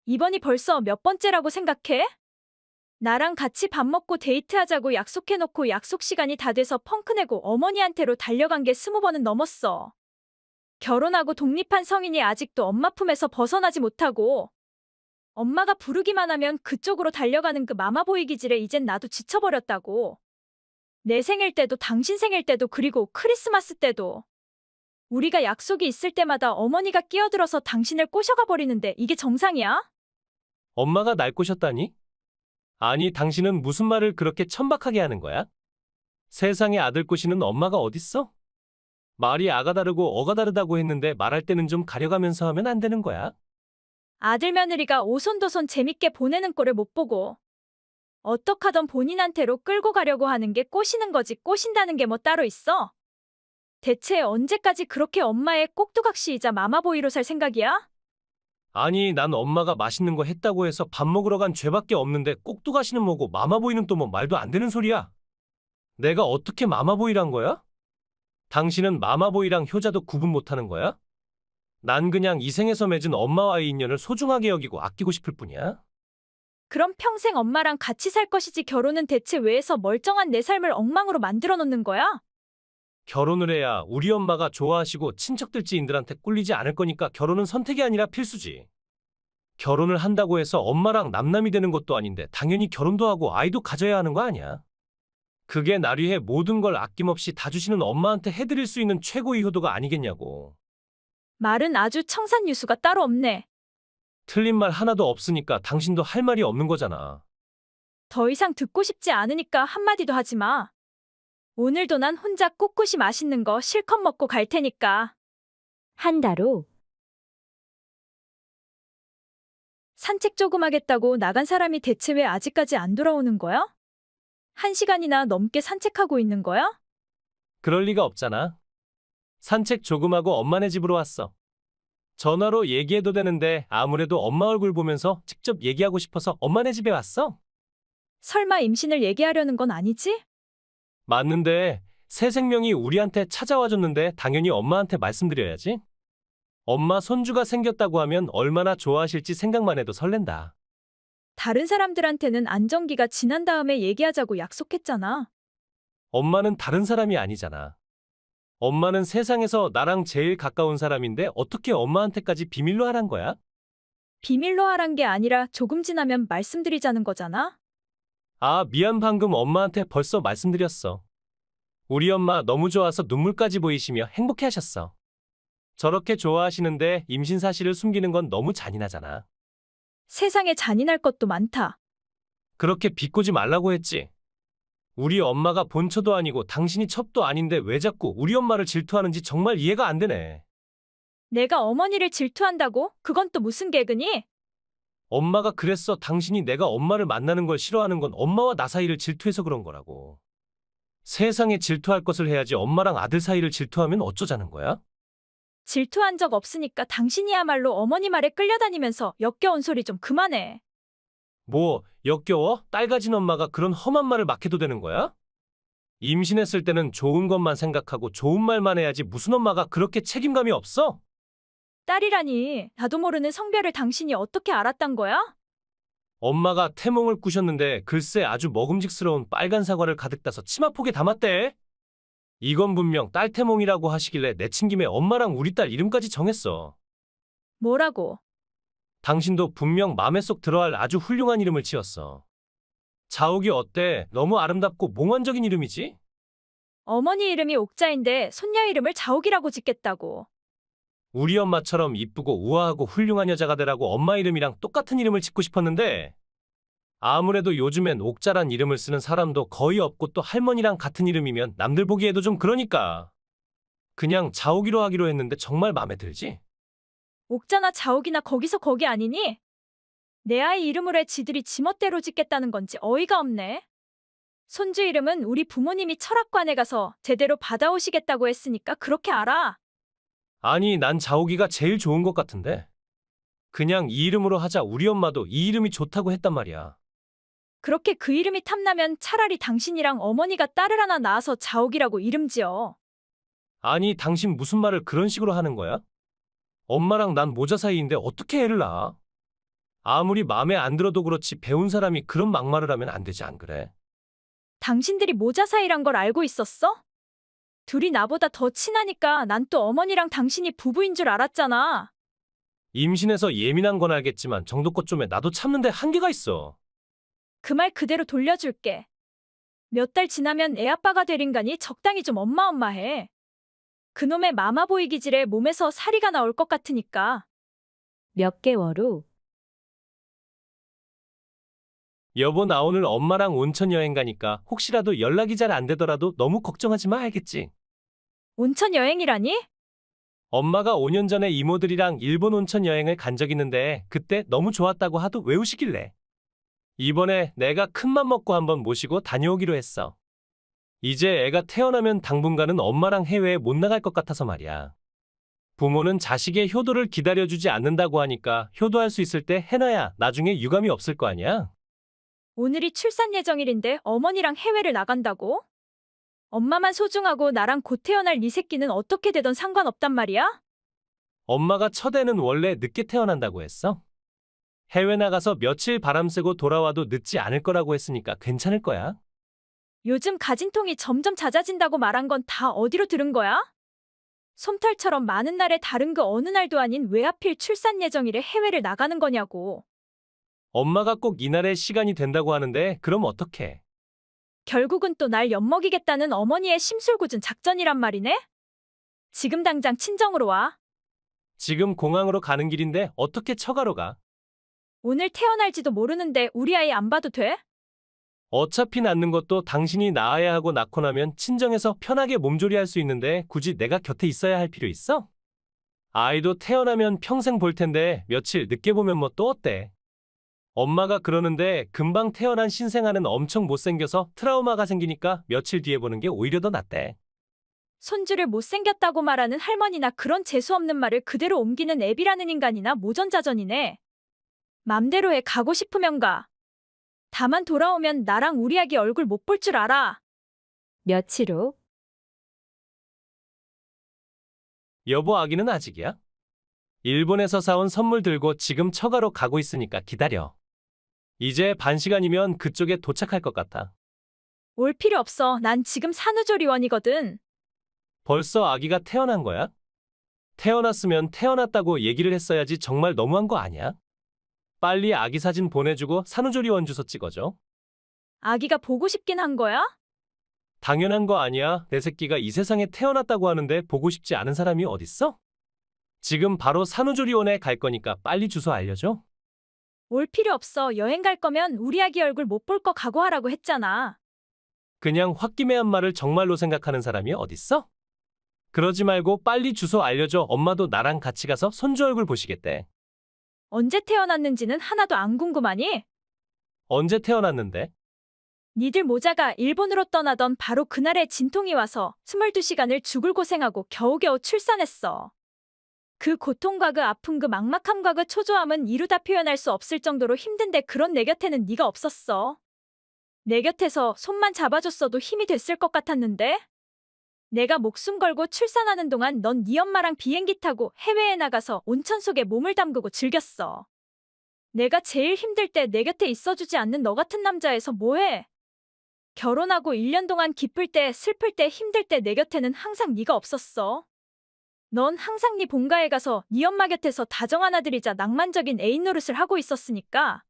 이번이 벌써 몇 번째라고 생각해? 나랑 같이 밥 먹고 데이트하자고 약속해놓고 약속 시간이 다 돼서 펑크내고 어머니한테로 달려간 게 20번은 넘었어. 결혼하고 독립한 성인이 아직도 엄마 품에서 벗어나지 못하고 엄마가 부르기만 하면 그쪽으로 달려가는 그 마마보이 기질에 이젠 나도 지쳐버렸다고. 내 생일 때도 당신 생일 때도 그리고 크리스마스 때도 우리가 약속이 있을 때마다 어머니가 끼어들어서 당신을 꼬셔가 버리는데 이게 정상이야? 엄마가 날 꼬셨다니? 아니, 당신은 무슨 말을 그렇게 천박하게 하는 거야? 세상에 아들 꼬시는 엄마가 어딨어? 말이 아가 다르고 어가 다르다고 했는데 말할 때는 좀 가려가면서 하면 안 되는 거야? 아들 며느리가 오손도손 재밌게 보내는 꼴을 못 보고 어떡하던 본인한테로 끌고 가려고 하는 게 꼬시는 거지 꼬신다는 게 뭐 따로 있어? 대체 언제까지 그렇게 엄마의 꼭두각시이자 마마보이로 살 생각이야? 아니, 난 엄마가 맛있는 거 했다고 해서 밥 먹으러 간 죄밖에 없는데 꼭두가시는 뭐고 마마보이는 또 뭐 말도 안 되는 소리야. 내가 어떻게 마마보이란 거야? 당신은 마마보이랑 효자도 구분 못하는 거야? 난 그냥 이 생에서 맺은 엄마와의 인연을 소중하게 여기고 아끼고 싶을 뿐이야. 그럼 평생 엄마랑 같이 살 것이지 결혼은 대체 왜 해서 멀쩡한 내 삶을 엉망으로 만들어 놓는 거야? 결혼을 해야 우리 엄마가 좋아하시고 친척들 지인들한테 꿀리지 않을 거니까 결혼은 선택이 아니라 필수지. 결혼을 한다고 해서 엄마랑 남남이 되는 것도 아닌데 당연히 결혼도 하고 아이도 가져야 하는 거 아니야? 그게 날 위해 모든 걸 아낌없이 다 주시는 엄마한테 해드릴 수 있는 최고의 효도가 아니겠냐고. 말은 아주 청산유수가 따로 없네. 틀린 말 하나도 없으니까 당신도 할 말이 없는 거잖아. 더 이상 듣고 싶지 않으니까 한마디도 하지 마. 오늘도 난 혼자 꿋꿋이 맛있는 거 실컷 먹고 갈 테니까. 한 달 후, 산책 조금 하겠다고 나간 사람이 대체 왜 아직까지 안 돌아오는 거야? 1시간이나 넘게 산책하고 있는 거야? 그럴 리가 없잖아. 산책 조금 하고 엄마네 집으로 왔어. 전화로 얘기해도 되는데 아무래도 엄마 얼굴 보면서 직접 얘기하고 싶어서 엄마네 집에 왔어. 설마 임신을 얘기하려는 건 아니지? 맞는데 새 생명이 우리한테 찾아와줬는데 당연히 엄마한테 말씀드려야지. 엄마 손주가 생겼다고 하면 얼마나 좋아하실지 생각만 해도 설렌다. 다른 사람들한테는 안정기가 지난 다음에 얘기하자고 약속했잖아. 엄마는 다른 사람이 아니잖아. 엄마는 세상에서 나랑 제일 가까운 사람인데 어떻게 엄마한테까지 비밀로 하란 거야? 비밀로 하란 게 아니라 조금 지나면 말씀드리자는 거잖아. 아, 미안 방금 엄마한테 벌써 말씀드렸어. 우리 엄마 너무 좋아서 눈물까지 보이시며 행복해 하셨어. 저렇게 좋아하시는데 임신 사실을 숨기는 건 너무 잔인하잖아. 세상에 잔인할 것도 많다. 그렇게 비꼬지 말라고 했지. 우리 엄마가 본처도 아니고 당신이 첩도 아닌데 왜 자꾸 우리 엄마를 질투하는지 정말 이해가 안 되네. 내가 어머니를 질투한다고? 그건 또 무슨 개그니? 엄마가 그랬어. 당신이 내가 엄마를 만나는 걸 싫어하는 건 엄마와 나 사이를 질투해서 그런 거라고. 세상에 질투할 것을 해야지 엄마랑 아들 사이를 질투하면 어쩌자는 거야? 질투한 적 없으니까 당신이야말로 어머니 말에 끌려다니면서 역겨운 소리 좀 그만해. 뭐 역겨워? 딸 가진 엄마가 그런 험한 말을 막 해도 되는 거야? 임신했을 때는 좋은 것만 생각하고 좋은 말만 해야지 무슨 엄마가 그렇게 책임감이 없어? 딸이라니, 나도 모르는 성별을 당신이 어떻게 알았단 거야? 엄마가 태몽을 꾸셨는데 글쎄 아주 먹음직스러운 빨간 사과를 가득 따서 치마폭에 담았대. 이건 분명 딸 태몽이라고 하시길래 내친 김에 엄마랑 우리 딸 이름까지 정했어. 뭐라고? 당신도 분명 맘에 쏙 들어할 아주 훌륭한 이름을 지었어. 자욱이 어때? 너무 아름답고 몽환적인 이름이지? 어머니 이름이 옥자인데 손녀 이름을 자옥이라고 짓겠다고. 우리 엄마처럼 이쁘고 우아하고 훌륭한 여자가 되라고 엄마 이름이랑 똑같은 이름을 짓고 싶었는데 아무래도 요즘엔 옥자란 이름을 쓰는 사람도 거의 없고 또 할머니랑 같은 이름이면 남들 보기에도 좀 그러니까 그냥 자옥이로 하기로 했는데 정말 마음에 들지? 옥자나 자옥이나 거기서 거기 아니니? 내 아이 이름으로 해 지들이 지멋대로 짓겠다는 건지 어이가 없네. 손주 이름은 우리 부모님이 철학관에 가서 제대로 받아오시겠다고 했으니까 그렇게 알아. 아니 난 자옥이가 제일 좋은 것 같은데 그냥 이 이름으로 하자. 우리 엄마도 이 이름이 좋다고 했단 말이야. 그렇게 그 이름이 탐나면 차라리 당신이랑 어머니가 딸을 하나 낳아서 자옥이라고 이름 지어. 아니 당신 무슨 말을 그런 식으로 하는 거야? 엄마랑 난 모자 사이인데 어떻게 애를 낳아? 아무리 마음에 안 들어도 그렇지 배운 사람이 그런 막말을 하면 안 되지 안 그래? 당신들이 모자 사이란 걸 알고 있었어? 둘이 나보다 더 친하니까 난 또 어머니랑 당신이 부부인 줄 알았잖아. 임신해서 예민한 건 알겠지만 정도껏 좀해. 나도 참는데 한계가 있어. 그 말 그대로 돌려줄게. 몇 달 지나면 애 아빠가 될 인간이 적당히 좀 엄마해. 그놈의 마마보이 기질에 몸에서 사리가 나올 것 같으니까. 몇 개월 후, 여보 나 오늘 엄마랑 온천 여행 가니까 혹시라도 연락이 잘 안 되더라도 너무 걱정하지 마 알겠지? 온천 여행이라니? 엄마가 5년 전에 이모들이랑 일본 온천 여행을 간 적 있는데 그때 너무 좋았다고 하도 외우시길래 이번에 내가 큰맘 먹고 한번 모시고 다녀오기로 했어. 이제 애가 태어나면 당분간은 엄마랑 해외에 못 나갈 것 같아서 말이야. 부모는 자식의 효도를 기다려주지 않는다고 하니까 효도할 수 있을 때 해놔야 나중에 유감이 없을 거 아니야? 오늘이 출산 예정일인데 어머니랑 해외를 나간다고? 엄마만 소중하고 나랑 곧 태어날 네 새끼는 어떻게 되던 상관없단 말이야? 엄마가 첫 애는 원래 늦게 태어난다고 했어. 해외 나가서 며칠 바람 쐬고 돌아와도 늦지 않을 거라고 했으니까 괜찮을 거야. 요즘 가진통이 점점 잦아진다고 말한 건 다 어디로 들은 거야? 솜털처럼 많은 날에 다른 그 어느 날도 아닌 왜 하필 출산 예정일에 해외를 나가는 거냐고. 엄마가 꼭 이날에 시간이 된다고 하는데 그럼 어떡해? 결국은 또 날 엿먹이겠다는 어머니의 심술궂은 작전이란 말이네? 지금 당장 친정으로 와. 지금 공항으로 가는 길인데 어떻게 처가로 가? 오늘 태어날지도 모르는데 우리 아이 안 봐도 돼? 어차피 낳는 것도 당신이 낳아야 하고 낳고 나면 친정에서 편하게 몸조리할 수 있는데 굳이 내가 곁에 있어야 할 필요 있어? 아이도 태어나면 평생 볼 텐데 며칠 늦게 보면 뭐 또 어때? 엄마가 그러는데 금방 태어난 신생아는 엄청 못생겨서 트라우마가 생기니까 며칠 뒤에 보는 게 오히려 더 낫대. 손주를 못생겼다고 말하는 할머니나 그런 재수없는 말을 그대로 옮기는 애비라는 인간이나 모전자전이네. 맘대로 해 가고 싶으면 가. 다만 돌아오면 나랑 우리 아기 얼굴 못 볼 줄 알아. 며칠 후 여보 아기는 아직이야? 일본에서 사온 선물 들고 지금 처가로 가고 있으니까 기다려. 이제 반 시간이면 그쪽에 도착할 것 같아. 올 필요 없어. 난 지금 산후조리원이거든. 벌써 아기가 태어난 거야? 태어났으면 태어났다고 얘기를 했어야지 정말 너무한 거 아니야? 빨리 아기 사진 보내주고 산후조리원 주소 찍어줘. 아기가 보고 싶긴 한 거야? 당연한 거 아니야. 내 새끼가 이 세상에 태어났다고 하는데 보고 싶지 않은 사람이 어딨어? 지금 바로 산후조리원에 갈 거니까 빨리 주소 알려줘. 올 필요 없어. 여행 갈 거면 우리 아기 얼굴 못 볼 거 각오하라고 했잖아. 그냥 홧김에한 말을 정말로 생각하는 사람이 어딨어? 그러지 말고 빨리 주소 알려줘. 엄마도 나랑 같이 가서 손주 얼굴 보시겠대. 언제 태어났는지는 하나도 안 궁금하니? 언제 태어났는데? 니들 모자가 일본으로 떠나던 바로 그날에 진통이 와서 22시간을 죽을 고생하고 겨우겨우 출산했어. 그 고통과 그 아픔 그 막막함과 그 초조함은 이루다 표현할 수 없을 정도로 힘든데 그런 내 곁에는 네가 없었어. 내 곁에서 손만 잡아줬어도 힘이 됐을 것 같았는데? 내가 목숨 걸고 출산하는 동안 넌 네 엄마랑 비행기 타고 해외에 나가서 온천 속에 몸을 담그고 즐겼어. 내가 제일 힘들 때 내 곁에 있어주지 않는 너 같은 남자에서 뭐해? 결혼하고 1년 동안 기쁠 때, 슬플 때, 힘들 때 내 곁에는 항상 네가 없었어. 넌 항상 네 본가에 가서 네 엄마 곁에서 다정한 아들이자 낭만적인 애인 노릇을 하고 있었으니까.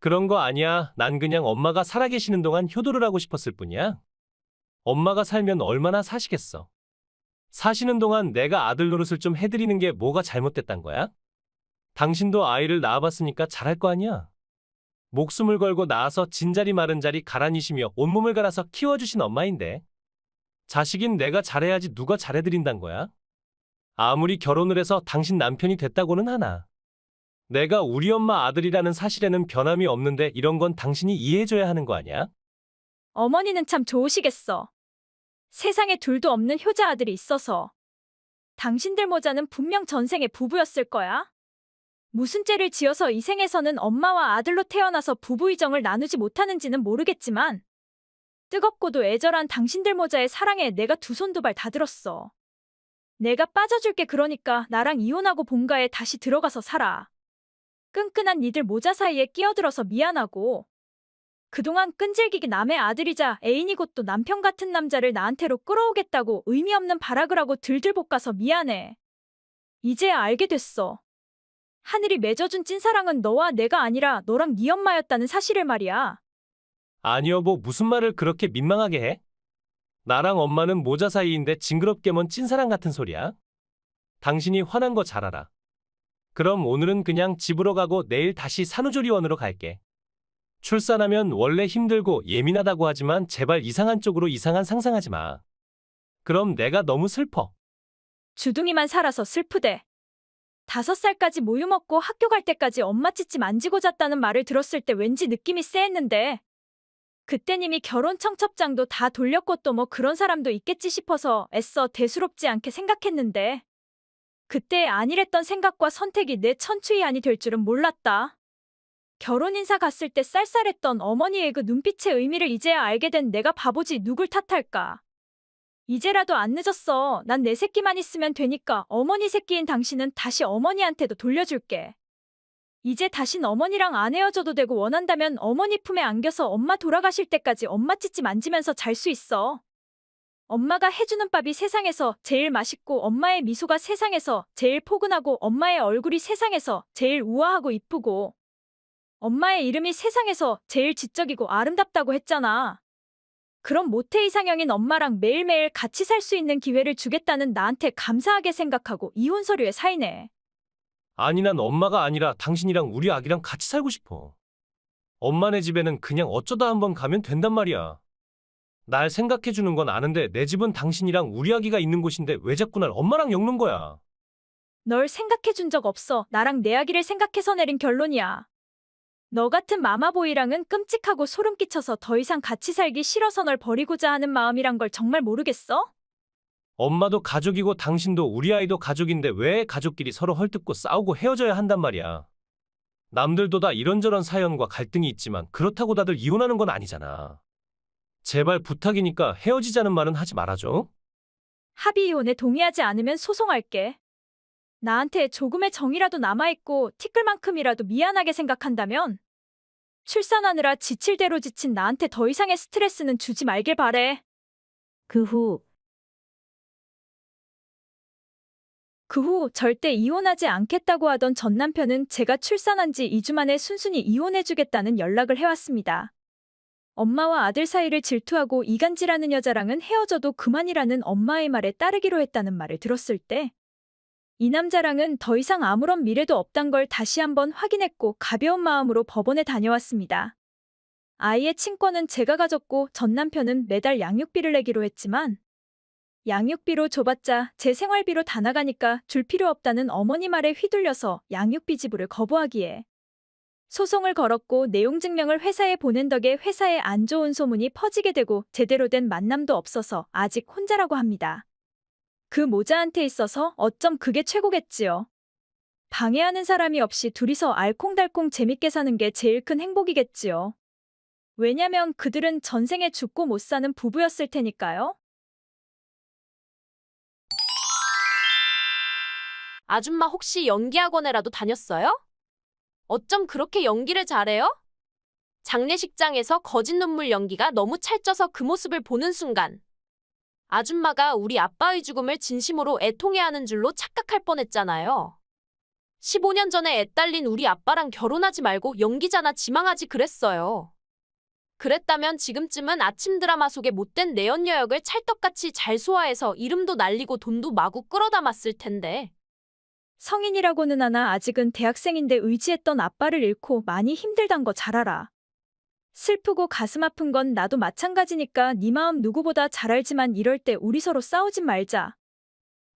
그런 거 아니야. 난 그냥 엄마가 살아계시는 동안 효도를 하고 싶었을 뿐이야. 엄마가 살면 얼마나 사시겠어. 사시는 동안 내가 아들 노릇을 좀 해드리는 게 뭐가 잘못됐단 거야? 당신도 아이를 낳아봤으니까 잘할 거 아니야. 목숨을 걸고 낳아서 진자리 마른 자리 가라니시며 온몸을 갈아서 키워주신 엄마인데. 자식인 내가 잘해야지 누가 잘해드린단 거야? 아무리 결혼을 해서 당신 남편이 됐다고는 하나. 내가 우리 엄마 아들이라는 사실에는 변함이 없는데 이런 건 당신이 이해해줘야 하는 거 아니야? 어머니는 참 좋으시겠어. 세상에 둘도 없는 효자 아들이 있어서. 당신들 모자는 분명 전생에 부부였을 거야. 무슨 죄를 지어서 이 생에서는 엄마와 아들로 태어나서 부부 이정을 나누지 못하는지는 모르겠지만 뜨겁고도 애절한 당신들 모자의 사랑에 내가 두 손 두 발 다 들었어. 내가 빠져줄게. 그러니까 나랑 이혼하고 본가에 다시 들어가서 살아. 끈끈한 니들 모자 사이에 끼어들어서 미안하고 그동안 끈질기게 남의 아들이자 애인이고 또 남편 같은 남자를 나한테로 끌어오겠다고 의미 없는 발악을 하고 들들 볶아서 미안해. 이제야 알게 됐어. 하늘이 맺어준 찐사랑은 너와 내가 아니라 너랑 네 엄마였다는 사실을 말이야. 아니 여보 무슨 말을 그렇게 민망하게 해? 나랑 엄마는 모자 사이인데 징그럽게 먼 찐사랑 같은 소리야? 당신이 화난 거 잘 알아. 그럼 오늘은 그냥 집으로 가고 내일 다시 산후조리원으로 갈게. 출산하면 원래 힘들고 예민하다고 하지만 제발 이상한 쪽으로 이상한 상상하지 마. 그럼 내가 너무 슬퍼. 주둥이만 살아서 슬프대. 5살까지 모유 먹고 학교 갈 때까지 엄마 찌찌 만지고 잤다는 말을 들었을 때 왠지 느낌이 쎄했는데 그땐 이미 결혼 청첩장도 다 돌렸고 또 뭐 그런 사람도 있겠지 싶어서 애써 대수롭지 않게 생각했는데 그때 아니랬던 생각과 선택이 내 천추의 안이 될 줄은 몰랐다. 결혼 인사 갔을 때 쌀쌀했던 어머니의 그 눈빛의 의미를 이제야 알게 된 내가 바보지 누굴 탓할까. 이제라도 안 늦었어. 난 내 새끼만 있으면 되니까 어머니 새끼인 당신은 다시 어머니한테도 돌려줄게. 이제 다신 어머니랑 안 헤어져도 되고 원한다면 어머니 품에 안겨서 엄마 돌아가실 때까지 엄마 찌찌 만지면서 잘 수 있어. 엄마가 해주는 밥이 세상에서 제일 맛있고 엄마의 미소가 세상에서 제일 포근하고 엄마의 얼굴이 세상에서 제일 우아하고 이쁘고 엄마의 이름이 세상에서 제일 지적이고 아름답다고 했잖아. 그럼 모태 이상형인 엄마랑 매일매일 같이 살 수 있는 기회를 주겠다는 나한테 감사하게 생각하고 이혼 서류에 사인해. 아니, 난 엄마가 아니라 당신이랑 우리 아기랑 같이 살고 싶어. 엄마네 집에는 그냥 어쩌다 한번 가면 된단 말이야. 날 생각해 주는 건 아는데 내 집은 당신이랑 우리 아기가 있는 곳인데 왜 자꾸 날 엄마랑 엮는 거야? 널 생각해 준 적 없어. 나랑 내 아기를 생각해서 내린 결론이야. 너 같은 마마보이랑은 끔찍하고 소름 끼쳐서 더 이상 같이 살기 싫어서 널 버리고자 하는 마음이란 걸 정말 모르겠어? 엄마도 가족이고 당신도 우리 아이도 가족인데 왜 가족끼리 서로 헐뜯고 싸우고 헤어져야 한단 말이야. 남들도 다 이런저런 사연과 갈등이 있지만 그렇다고 다들 이혼하는 건 아니잖아. 제발 부탁이니까 헤어지자는 말은 하지 말아줘. 합의 이혼에 동의하지 않으면 소송할게. 나한테 조금의 정이라도 남아있고 티끌만큼이라도 미안하게 생각한다면 출산하느라 지칠 대로 지친 나한테 더 이상의 스트레스는 주지 말길 바래. 그 후 절대 이혼하지 않겠다고 하던 전 남편은 제가 출산한 지 2주 만에 순순히 이혼해주겠다는 연락을 해왔습니다. 엄마와 아들 사이를 질투하고 이간질하는 여자랑은 헤어져도 그만이라는 엄마의 말에 따르기로 했다는 말을 들었을 때 이 남자랑은 더 이상 아무런 미래도 없단 걸 다시 한번 확인했고 가벼운 마음으로 법원에 다녀왔습니다. 아이의 친권은 제가 가졌고 전 남편은 매달 양육비를 내기로 했지만 양육비로 줘봤자 제 생활비로 다 나가니까 줄 필요 없다는 어머니 말에 휘둘려서 양육비 지불을 거부하기에 소송을 걸었고 내용 증명을 회사에 보낸 덕에 회사에 안 좋은 소문이 퍼지게 되고 제대로 된 만남도 없어서 아직 혼자라고 합니다. 그 모자한테 있어서 어쩜 그게 최고겠지요. 방해하는 사람이 없이 둘이서 알콩달콩 재밌게 사는 게 제일 큰 행복이겠지요. 왜냐면 그들은 전생에 죽고 못 사는 부부였을 테니까요. 아줌마 혹시 연기학원에라도 다녔어요? 어쩜 그렇게 연기를 잘해요? 장례식장에서 거짓 눈물 연기가 너무 찰져서 그 모습을 보는 순간 아줌마가 우리 아빠의 죽음을 진심으로 애통해하는 줄로 착각할 뻔했잖아요. 15년 전에 애 딸린 우리 아빠랑 결혼하지 말고 연기자나 지망하지 그랬어요. 그랬다면 지금쯤은 아침 드라마 속의 못된 내연녀 역을 찰떡같이 잘 소화해서 이름도 날리고 돈도 마구 끌어담았을 텐데. 성인이라고는 하나 아직은 대학생인데 의지했던 아빠를 잃고 많이 힘들단 거 잘 알아. 슬프고 가슴 아픈 건 나도 마찬가지니까 네 마음 누구보다 잘 알지만 이럴 때 우리 서로 싸우지 말자.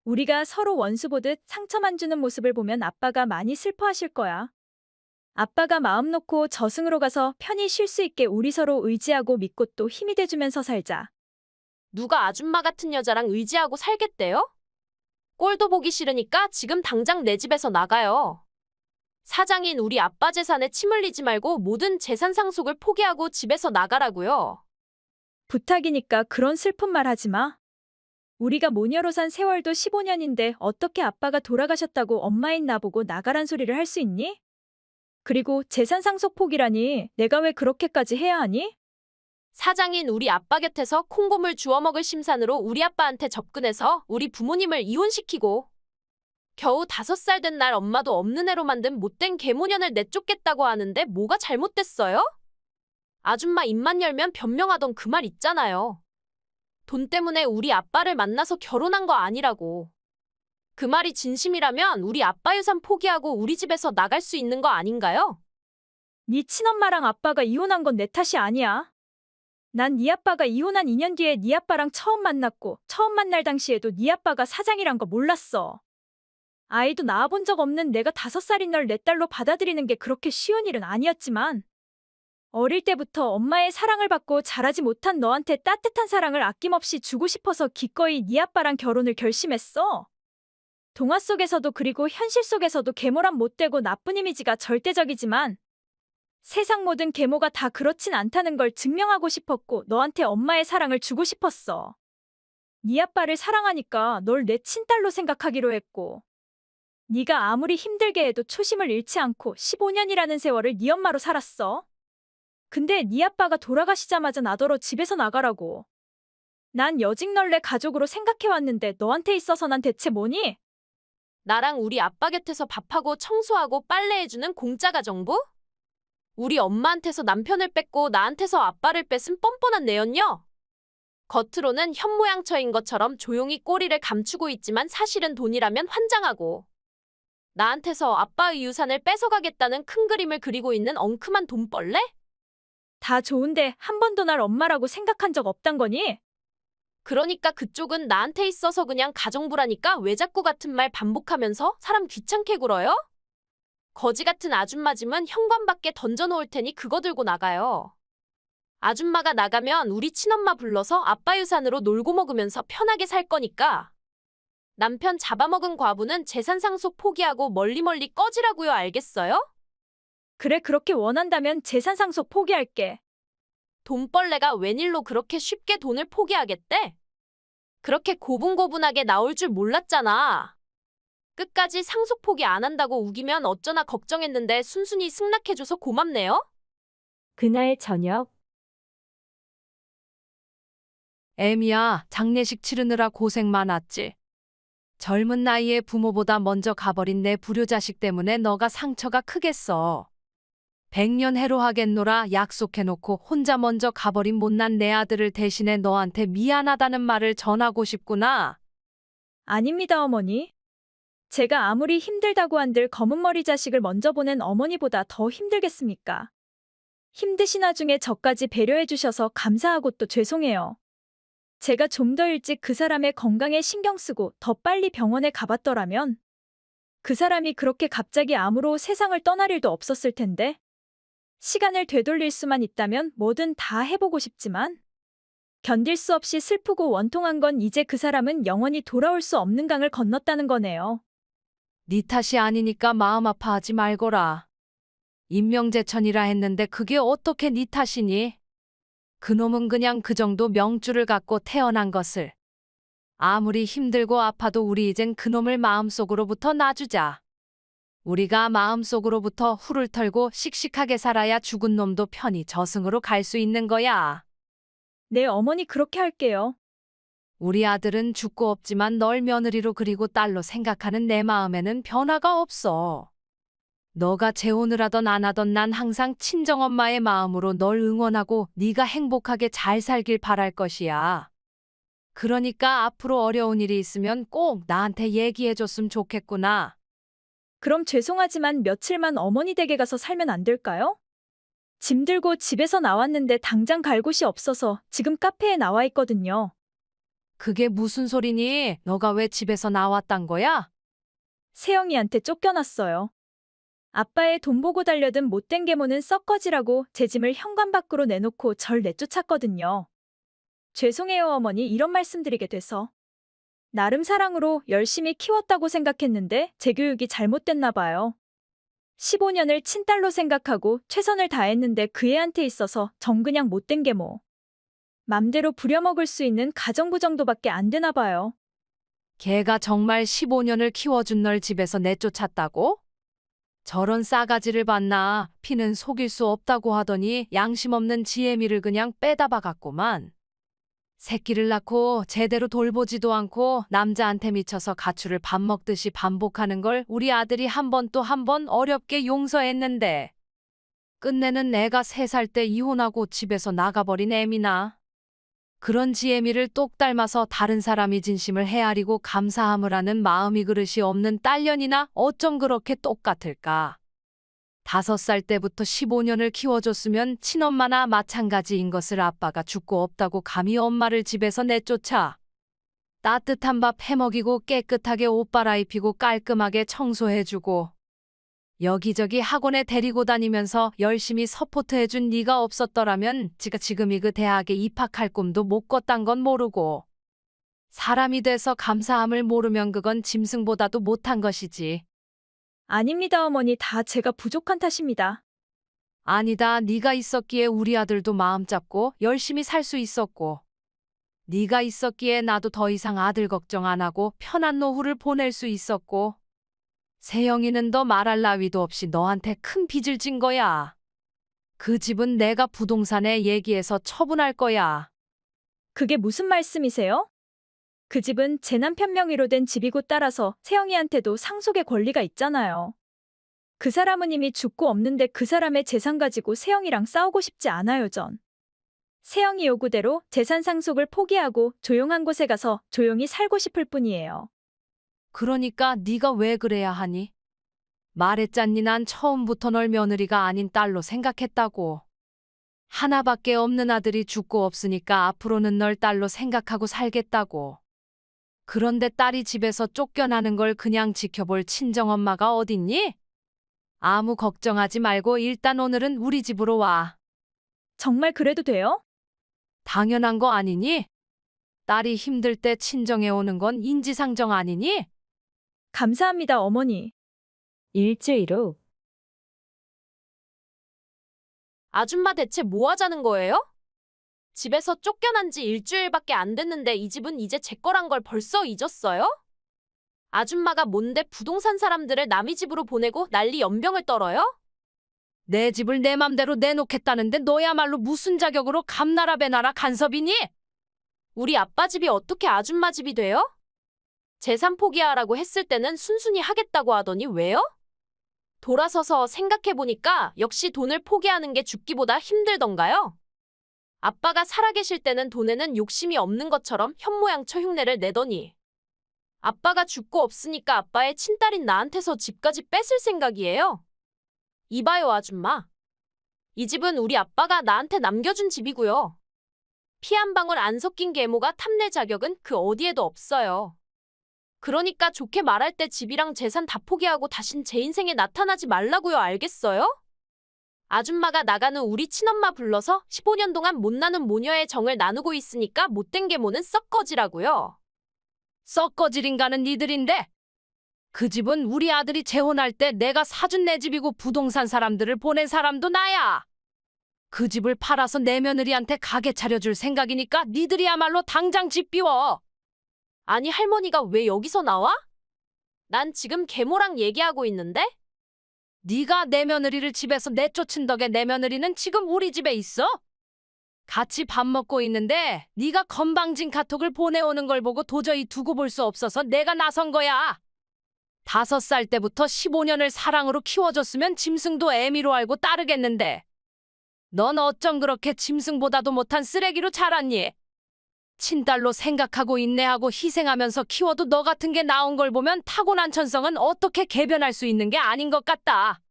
우리가 서로 원수 보듯 상처만 주는 모습을 보면 아빠가 많이 슬퍼하실 거야. 아빠가 마음 놓고 저승으로 가서 편히 쉴 수 있게 우리 서로 의지하고 믿고 또 힘이 돼주면서 살자. 누가 아줌마 같은 여자랑 의지하고 살겠대요? 꼴도 보기 싫으니까 지금 당장 내 집에서 나가요. 사장인 우리 아빠 재산에 침 흘리지 말고 모든 재산 상속을 포기하고 집에서 나가라고요. 부탁이니까 그런 슬픈 말 하지 마. 우리가 모녀로 산 세월도 15년인데 어떻게 아빠가 돌아가셨다고 엄마인 나보고 나가란 소리를 할 수 있니? 그리고 재산 상속 포기라니 내가 왜 그렇게까지 해야 하니? 사장인 우리 아빠 곁에서 콩고물 주워 먹을 심산으로 우리 아빠한테 접근해서 우리 부모님을 이혼시키고 겨우 5살 된 날 엄마도 없는 애로 만든 못된 개모년을 내쫓겠다고 하는데 뭐가 잘못됐어요? 아줌마 입만 열면 변명하던 그 말 있잖아요. 돈 때문에 우리 아빠를 만나서 결혼한 거 아니라고. 그 말이 진심이라면 우리 아빠 유산 포기하고 우리 집에서 나갈 수 있는 거 아닌가요? 네 친엄마랑 아빠가 이혼한 건 내 탓이 아니야. 난 네 아빠가 이혼한 2년 뒤에 네 아빠랑 처음 만났고 처음 만날 당시에도 네 아빠가 사장이란 거 몰랐어. 아이도 낳아본 적 없는 내가 5살인 널 내 딸로 받아들이는 게 그렇게 쉬운 일은 아니었지만 어릴 때부터 엄마의 사랑을 받고 자라지 못한 너한테 따뜻한 사랑을 아낌없이 주고 싶어서 기꺼이 네 아빠랑 결혼을 결심했어. 동화 속에서도 그리고 현실 속에서도 계모란 못되고 나쁜 이미지가 절대적이지만 세상 모든 계모가 다 그렇진 않다는 걸 증명하고 싶었고 너한테 엄마의 사랑을 주고 싶었어. 네 아빠를 사랑하니까 널 내 친딸로 생각하기로 했고 네가 아무리 힘들게 해도 초심을 잃지 않고 15년이라는 세월을 네 엄마로 살았어. 근데 네 아빠가 돌아가시자마자 나더러 집에서 나가라고. 난 여직널래 가족으로 생각해왔는데 너한테 있어서 난 대체 뭐니? 나랑 우리 아빠 곁에서 밥하고 청소하고 빨래해주는 공짜 가정부? 우리 엄마한테서 남편을 뺏고 나한테서 아빠를 뺏은 뻔뻔한 내연녀? 겉으로는 현모양처인 것처럼 조용히 꼬리를 감추고 있지만 사실은 돈이라면 환장하고 나한테서 아빠의 유산을 뺏어가겠다는 큰 그림을 그리고 있는 엉큼한 돈벌레? 다 좋은데 한 번도 날 엄마라고 생각한 적 없단 거니? 그러니까 그쪽은 나한테 있어서 그냥 가정부라니까 왜 자꾸 같은 말 반복하면서 사람 귀찮게 굴어요? 거지 같은 아줌마짐은 현관밖에 던져놓을 테니 그거 들고 나가요. 아줌마가 나가면 우리 친엄마 불러서 아빠 유산으로 놀고 먹으면서 편하게 살 거니까. 남편 잡아먹은 과부는 재산 상속 포기하고 멀리 꺼지라고요. 알겠어요? 그래, 그렇게 원한다면 재산 상속 포기할게. 돈벌레가 웬일로 그렇게 쉽게 돈을 포기하겠대? 그렇게 고분고분하게 나올 줄 몰랐잖아. 끝까지 상속 포기 안 한다고 우기면 어쩌나 걱정했는데 순순히 승낙해줘서 고맙네요. 그날 저녁 애미야, 장례식 치르느라 고생 많았지. 젊은 나이에 부모보다 먼저 가버린 내 불효자식 때문에 너가 상처가 크겠어. 100년 해로하겠노라 약속해놓고 혼자 먼저 가버린 못난 내 아들을 대신해 너한테 미안하다는 말을 전하고 싶구나. 아닙니다, 어머니. 제가 아무리 힘들다고 한들 검은머리 자식을 먼저 보낸 어머니보다 더 힘들겠습니까? 힘드신 와중에 저까지 배려해 주셔서 감사하고 또 죄송해요. 제가 좀 더 일찍 그 사람의 건강에 신경 쓰고 더 빨리 병원에 가봤더라면 그 사람이 그렇게 갑자기 암으로 세상을 떠날 일도 없었을 텐데 시간을 되돌릴 수만 있다면 뭐든 다 해보고 싶지만 견딜 수 없이 슬프고 원통한 건 이제 그 사람은 영원히 돌아올 수 없는 강을 건넜다는 거네요. 네 탓이 아니니까 마음 아파하지 말거라. 인명재천이라 했는데 그게 어떻게 네 탓이니? 그놈은 그냥 그 정도 명줄을 갖고 태어난 것을. 아무리 힘들고 아파도 우리 이젠 그놈을 마음속으로부터 놔주자. 우리가 마음속으로부터 후를 털고 씩씩하게 살아야 죽은 놈도 편히 저승으로 갈 수 있는 거야. 네, 어머니 그렇게 할게요. 우리 아들은 죽고 없지만 널 며느리로 그리고 딸로 생각하는 내 마음에는 변화가 없어. 너가 재혼을 하던 안 하던 난 항상 친정엄마의 마음으로 널 응원하고 네가 행복하게 잘 살길 바랄 것이야. 그러니까 앞으로 어려운 일이 있으면 꼭 나한테 얘기해줬으면 좋겠구나. 그럼 죄송하지만 며칠만 어머니 댁에 가서 살면 안 될까요? 짐 들고 집에서 나왔는데 당장 갈 곳이 없어서 지금 카페에 나와 있거든요. 그게 무슨 소리니? 너가 왜 집에서 나왔단 거야? 세영이한테 쫓겨났어요. 아빠의 돈 보고 달려든 못된 계모는 썩거지라고 제 짐을 현관 밖으로 내놓고 절 내쫓았거든요. 죄송해요, 어머니, 이런 말씀드리게 돼서. 나름 사랑으로 열심히 키웠다고 생각했는데 제 교육이 잘못됐나 봐요. 15년을 친딸로 생각하고 최선을 다했는데 그 애한테 있어서 정 그냥 못된 계모. 맘대로 부려먹을 수 있는 가정부 정도밖에 안 되나 봐요. 걔가 정말 15년을 키워준 널 집에서 내쫓았다고? 저런 싸가지를 봤나? 피는 속일 수 없다고 하더니 양심 없는 지혜미를 그냥 빼다 박았구만. 새끼를 낳고 제대로 돌보지도 않고 남자한테 미쳐서 가출을 밥 먹듯이 반복하는 걸 우리 아들이 한 번 또 한 번 어렵게 용서했는데 끝내는 내가 3살 때 이혼하고 집에서 나가버린 애미나. 그런 지혜미를 똑 닮아서 다른 사람이 진심을 헤아리고 감사함을 하는 마음이 그릇이 없는 딸년이나 어쩜 그렇게 똑같을까. 5살 때부터 15년을 키워줬으면 친엄마나 마찬가지인 것을 아빠가 죽고 없다고 감히 엄마를 집에서 내쫓아. 따뜻한 밥 해먹이고 깨끗하게 옷 갈아입히고 깔끔하게 청소해주고 여기저기 학원에 데리고 다니면서 열심히 서포트해준 네가 없었더라면 지금이 그 대학에 입학할 꿈도 못 꿨단 건 모르고 사람이 돼서 감사함을 모르면 그건 짐승보다도 못한 것이지. 아닙니다, 어머니. 다 제가 부족한 탓입니다. 아니다. 네가 있었기에 우리 아들도 마음 잡고 열심히 살 수 있었고 네가 있었기에 나도 더 이상 아들 걱정 안 하고 편한 노후를 보낼 수 있었고 세영이는 더 말할 나위도 없이 너한테 큰 빚을 진 거야. 그 집은 내가 부동산에 얘기해서 처분할 거야. 그게 무슨 말씀이세요? 그 집은 제 남편 명의로 된 집이고 따라서 세영이한테도 상속의 권리가 있잖아요. 그 사람은 이미 죽고 없는데 그 사람의 재산 가지고 세영이랑 싸우고 싶지 않아요, 전. 세영이 요구대로 재산 상속을 포기하고 조용한 곳에 가서 조용히 살고 싶을 뿐이에요. 그러니까 네가 왜 그래야 하니? 말했잖니 난 처음부터 널 며느리가 아닌 딸로 생각했다고. 하나밖에 없는 아들이 죽고 없으니까 앞으로는 널 딸로 생각하고 살겠다고. 그런데 딸이 집에서 쫓겨나는 걸 그냥 지켜볼 친정엄마가 어딨니? 아무 걱정하지 말고 일단 오늘은 우리 집으로 와. 정말 그래도 돼요? 당연한 거 아니니? 딸이 힘들 때 친정에 오는 건 인지상정 아니니? 감사합니다, 어머니. 일주일 후. 아줌마 대체 뭐 하자는 거예요? 집에서 쫓겨난 지 일주일밖에 안 됐는데 이 집은 이제 제 거란 걸 벌써 잊었어요? 아줌마가 뭔데 부동산 사람들을 남의 집으로 보내고 난리 연병을 떨어요? 내 집을 내 맘대로 내놓겠다는데 너야말로 무슨 자격으로 감나라 배나라 간섭이니? 우리 아빠 집이 어떻게 아줌마 집이 돼요? 재산 포기하라고 했을 때는 순순히 하겠다고 하더니 왜요? 돌아서서 생각해보니까 역시 돈을 포기하는 게 죽기보다 힘들던가요? 아빠가 살아계실 때는 돈에는 욕심이 없는 것처럼 현모양처 흉내를 내더니 아빠가 죽고 없으니까 아빠의 친딸인 나한테서 집까지 뺏을 생각이에요. 이봐요, 아줌마. 이 집은 우리 아빠가 나한테 남겨준 집이고요. 피 한 방울 안 섞인 계모가 탐낼 자격은 그 어디에도 없어요. 그러니까 좋게 말할 때 집이랑 재산 다 포기하고 다신 제 인생에 나타나지 말라고요, 알겠어요? 아줌마가 나가는 우리 친엄마 불러서 15년 동안 못 나눈 모녀의 정을 나누고 있으니까 못된 계모는 썩 꺼지라고요. 썩 꺼지린가는 니들인데 그 집은 우리 아들이 재혼할 때 내가 사준 내 집이고 부동산 사람들을 보낸 사람도 나야. 그 집을 팔아서 내 며느리한테 가게 차려줄 생각이니까 니들이야말로 당장 집 비워. 아니, 할머니가 왜 여기서 나와? 난 지금 계모랑 얘기하고 있는데? 네가 내 며느리를 집에서 내쫓은 덕에 내 며느리는 지금 우리 집에 있어? 같이 밥 먹고 있는데 네가 건방진 카톡을 보내오는 걸 보고 도저히 두고 볼 수 없어서 내가 나선 거야. 5살 때부터 15년을 사랑으로 키워줬으면 짐승도 애미로 알고 따르겠는데 넌 어쩜 그렇게 짐승보다도 못한 쓰레기로 자랐니? 친딸로 생각하고 인내하고 희생하면서 키워도 너 같은 게 나온 걸 보면 타고난 천성은 어떻게 개변할 수 있는 게 아닌 것 같다.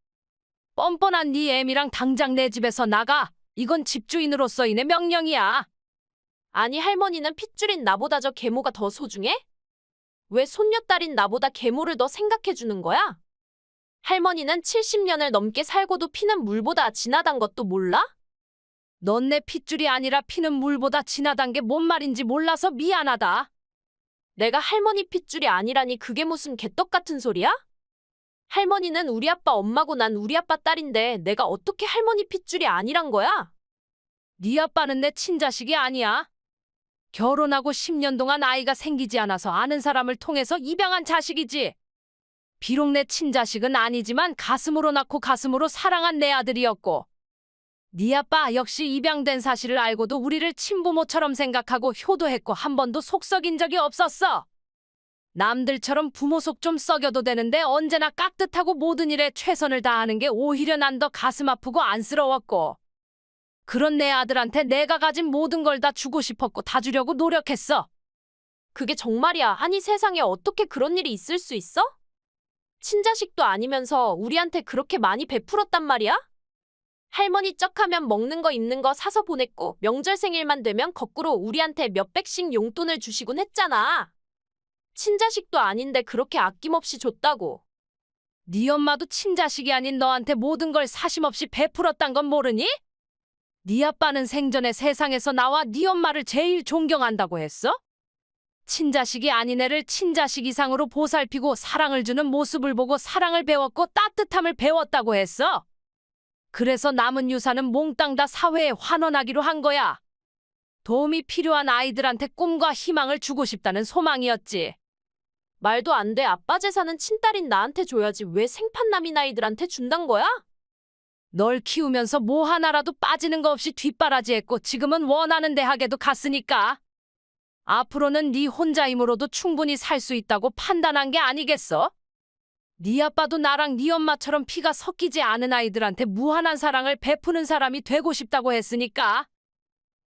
뻔뻔한 네 애미랑 당장 내 집에서 나가. 이건 집주인으로서인의 명령이야. 아니, 할머니는 핏줄인 나보다 저 계모가 더 소중해? 왜 손녀딸인 나보다 계모를 더 생각해주는 거야? 할머니는 70년을 넘게 살고도 피는 물보다 진하단 것도 몰라? 넌 내 핏줄이 아니라 피는 물보다 진하단 게 뭔 말인지 몰라서 미안하다. 내가 할머니 핏줄이 아니라니 그게 무슨 개떡 같은 소리야? 할머니는 우리 아빠 엄마고 난 우리 아빠 딸인데 내가 어떻게 할머니 핏줄이 아니란 거야? 네 아빠는 내 친자식이 아니야. 결혼하고 10년 동안 아이가 생기지 않아서 아는 사람을 통해서 입양한 자식이지. 비록 내 친자식은 아니지만 가슴으로 낳고 가슴으로 사랑한 내 아들이었고 네 아빠 역시 입양된 사실을 알고도 우리를 친부모처럼 생각하고 효도했고 한 번도 속 썩인 적이 없었어. 남들처럼 부모 속 좀 썩여도 되는데 언제나 깍듯하고 모든 일에 최선을 다하는 게 오히려 난 더 가슴 아프고 안쓰러웠고 그런 내 아들한테 내가 가진 모든 걸 다 주고 싶었고 다 주려고 노력했어. 그게 정말이야. 아니, 세상에 어떻게 그런 일이 있을 수 있어? 친자식도 아니면서 우리한테 그렇게 많이 베풀었단 말이야? 할머니 쩍하면 먹는 거 입는 거 사서 보냈고 명절 생일만 되면 거꾸로 우리한테 몇백씩 용돈을 주시곤 했잖아. 친자식도 아닌데 그렇게 아낌없이 줬다고. 네 엄마도 친자식이 아닌 너한테 모든 걸 사심없이 베풀었단 건 모르니? 네 아빠는 생전에 세상에서 나와 네 엄마를 제일 존경한다고 했어? 친자식이 아닌 애를 친자식 이상으로 보살피고 사랑을 주는 모습을 보고 사랑을 배웠고 따뜻함을 배웠다고 했어. 그래서 남은 유산은 몽땅 다 사회에 환원하기로 한 거야. 도움이 필요한 아이들한테 꿈과 희망을 주고 싶다는 소망이었지. 말도 안 돼. 아빠 재산은 친딸인 나한테 줘야지 왜 생판남인 아이들한테 준단 거야? 널 키우면서 뭐 하나라도 빠지는 거 없이 뒷바라지했고 지금은 원하는 대학에도 갔으니까. 앞으로는 네 혼자 힘으로도 충분히 살 수 있다고 판단한 게 아니겠어? 네 아빠도 나랑 네 엄마처럼 피가 섞이지 않은 아이들한테 무한한 사랑을 베푸는 사람이 되고 싶다고 했으니까.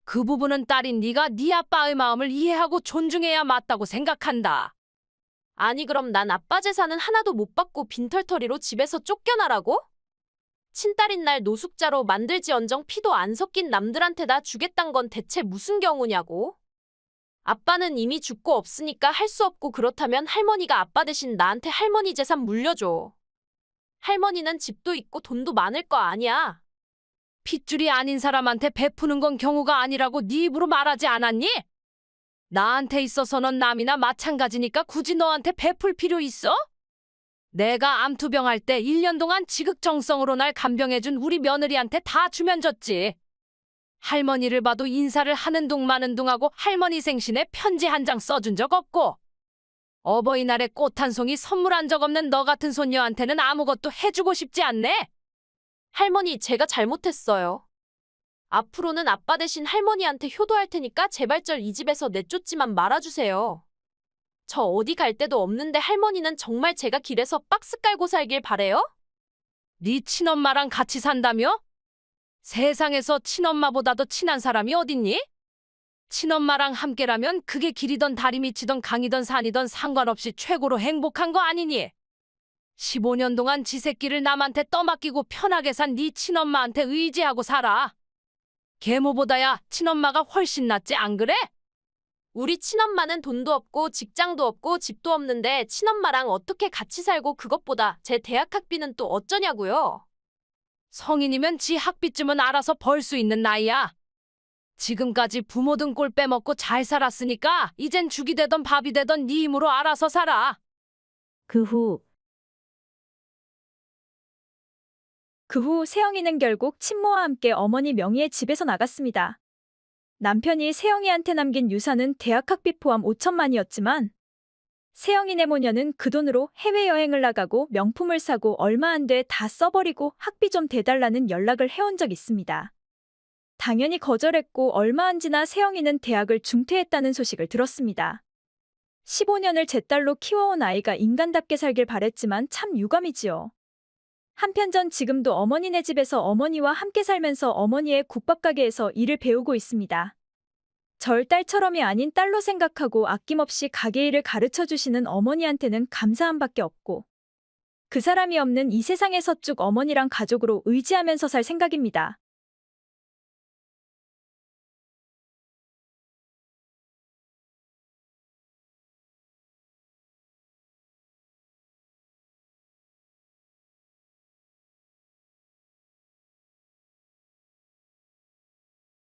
그 부분은 딸인 네가 네 아빠의 마음을 이해하고 존중해야 맞다고 생각한다. 아니 그럼 난 아빠 재산은 하나도 못 받고 빈털터리로 집에서 쫓겨나라고? 친딸인 날 노숙자로 만들지언정 피도 안 섞인 남들한테다 주겠단 건 대체 무슨 경우냐고? 아빠는 이미 죽고 없으니까 할 수 없고 그렇다면 할머니가 아빠 대신 나한테 할머니 재산 물려줘. 할머니는 집도 있고 돈도 많을 거 아니야. 핏줄이 아닌 사람한테 베푸는 건 경우가 아니라고 네 입으로 말하지 않았니? 나한테 있어서는 남이나 마찬가지니까 굳이 너한테 베풀 필요 있어? 내가 암투병할 때 1년 동안 지극정성으로 날 간병해준 우리 며느리한테 다 주면 줬지. 할머니를 봐도 인사를 하는 둥 마는 둥하고 할머니 생신에 편지 한 장 써준 적 없고 어버이날에 꽃 한 송이 선물한 적 없는 너 같은 손녀한테는 아무것도 해주고 싶지 않네. 할머니 제가 잘못했어요. 앞으로는 아빠 대신 할머니한테 효도할 테니까 제발절 이 집에서 내쫓지만 말아주세요. 저 어디 갈 데도 없는데 할머니는 정말 제가 길에서 박스 깔고 살길 바래요? 네 친엄마랑 같이 산다며? 세상에서 친엄마보다도 친한 사람이 어딨니? 친엄마랑 함께라면 그게 길이던 다리 밑이던 강이던 산이던 상관없이 최고로 행복한 거 아니니? 15년 동안 지 새끼를 남한테 떠맡기고 편하게 산 네 친엄마한테 의지하고 살아. 계모보다야 친엄마가 훨씬 낫지 안 그래? 우리 친엄마는 돈도 없고 직장도 없고 집도 없는데 친엄마랑 어떻게 같이 살고 그것보다 제 대학 학비는 또 어쩌냐고요? 성인이면 지 학비쯤은 알아서 벌 수 있는 나이야. 지금까지 부모 등 꼴 빼먹고 잘 살았으니까 이젠 죽이 되던 밥이 되던 네 힘으로 알아서 살아. 그 후 세영이는 결국 친모와 함께 어머니 명의의 집에서 나갔습니다. 남편이 세영이한테 남긴 유산은 대학 학비 포함 5천만이었지만 세영이네 모녀는 그 돈으로 해외여행을 나가고 명품을 사고 얼마 안 돼 다 써버리고 학비 좀 대달라는 연락을 해온 적 있습니다. 당연히 거절했고 얼마 안 지나 세영이는 대학을 중퇴했다는 소식을 들었습니다. 15년을 제 딸로 키워온 아이가 인간답게 살길 바랬지만 참 유감이지요. 한편 전 지금도 어머니네 집에서 어머니와 함께 살면서 어머니의 국밥가게에서 일을 배우고 있습니다. 절 딸처럼이 아닌 딸로 생각하고 아낌없이 가게 일을 가르쳐주시는 어머니한테는 감사함밖에 없고 그 사람이 없는 이 세상에서 쭉 어머니랑 가족으로 의지하면서 살 생각입니다.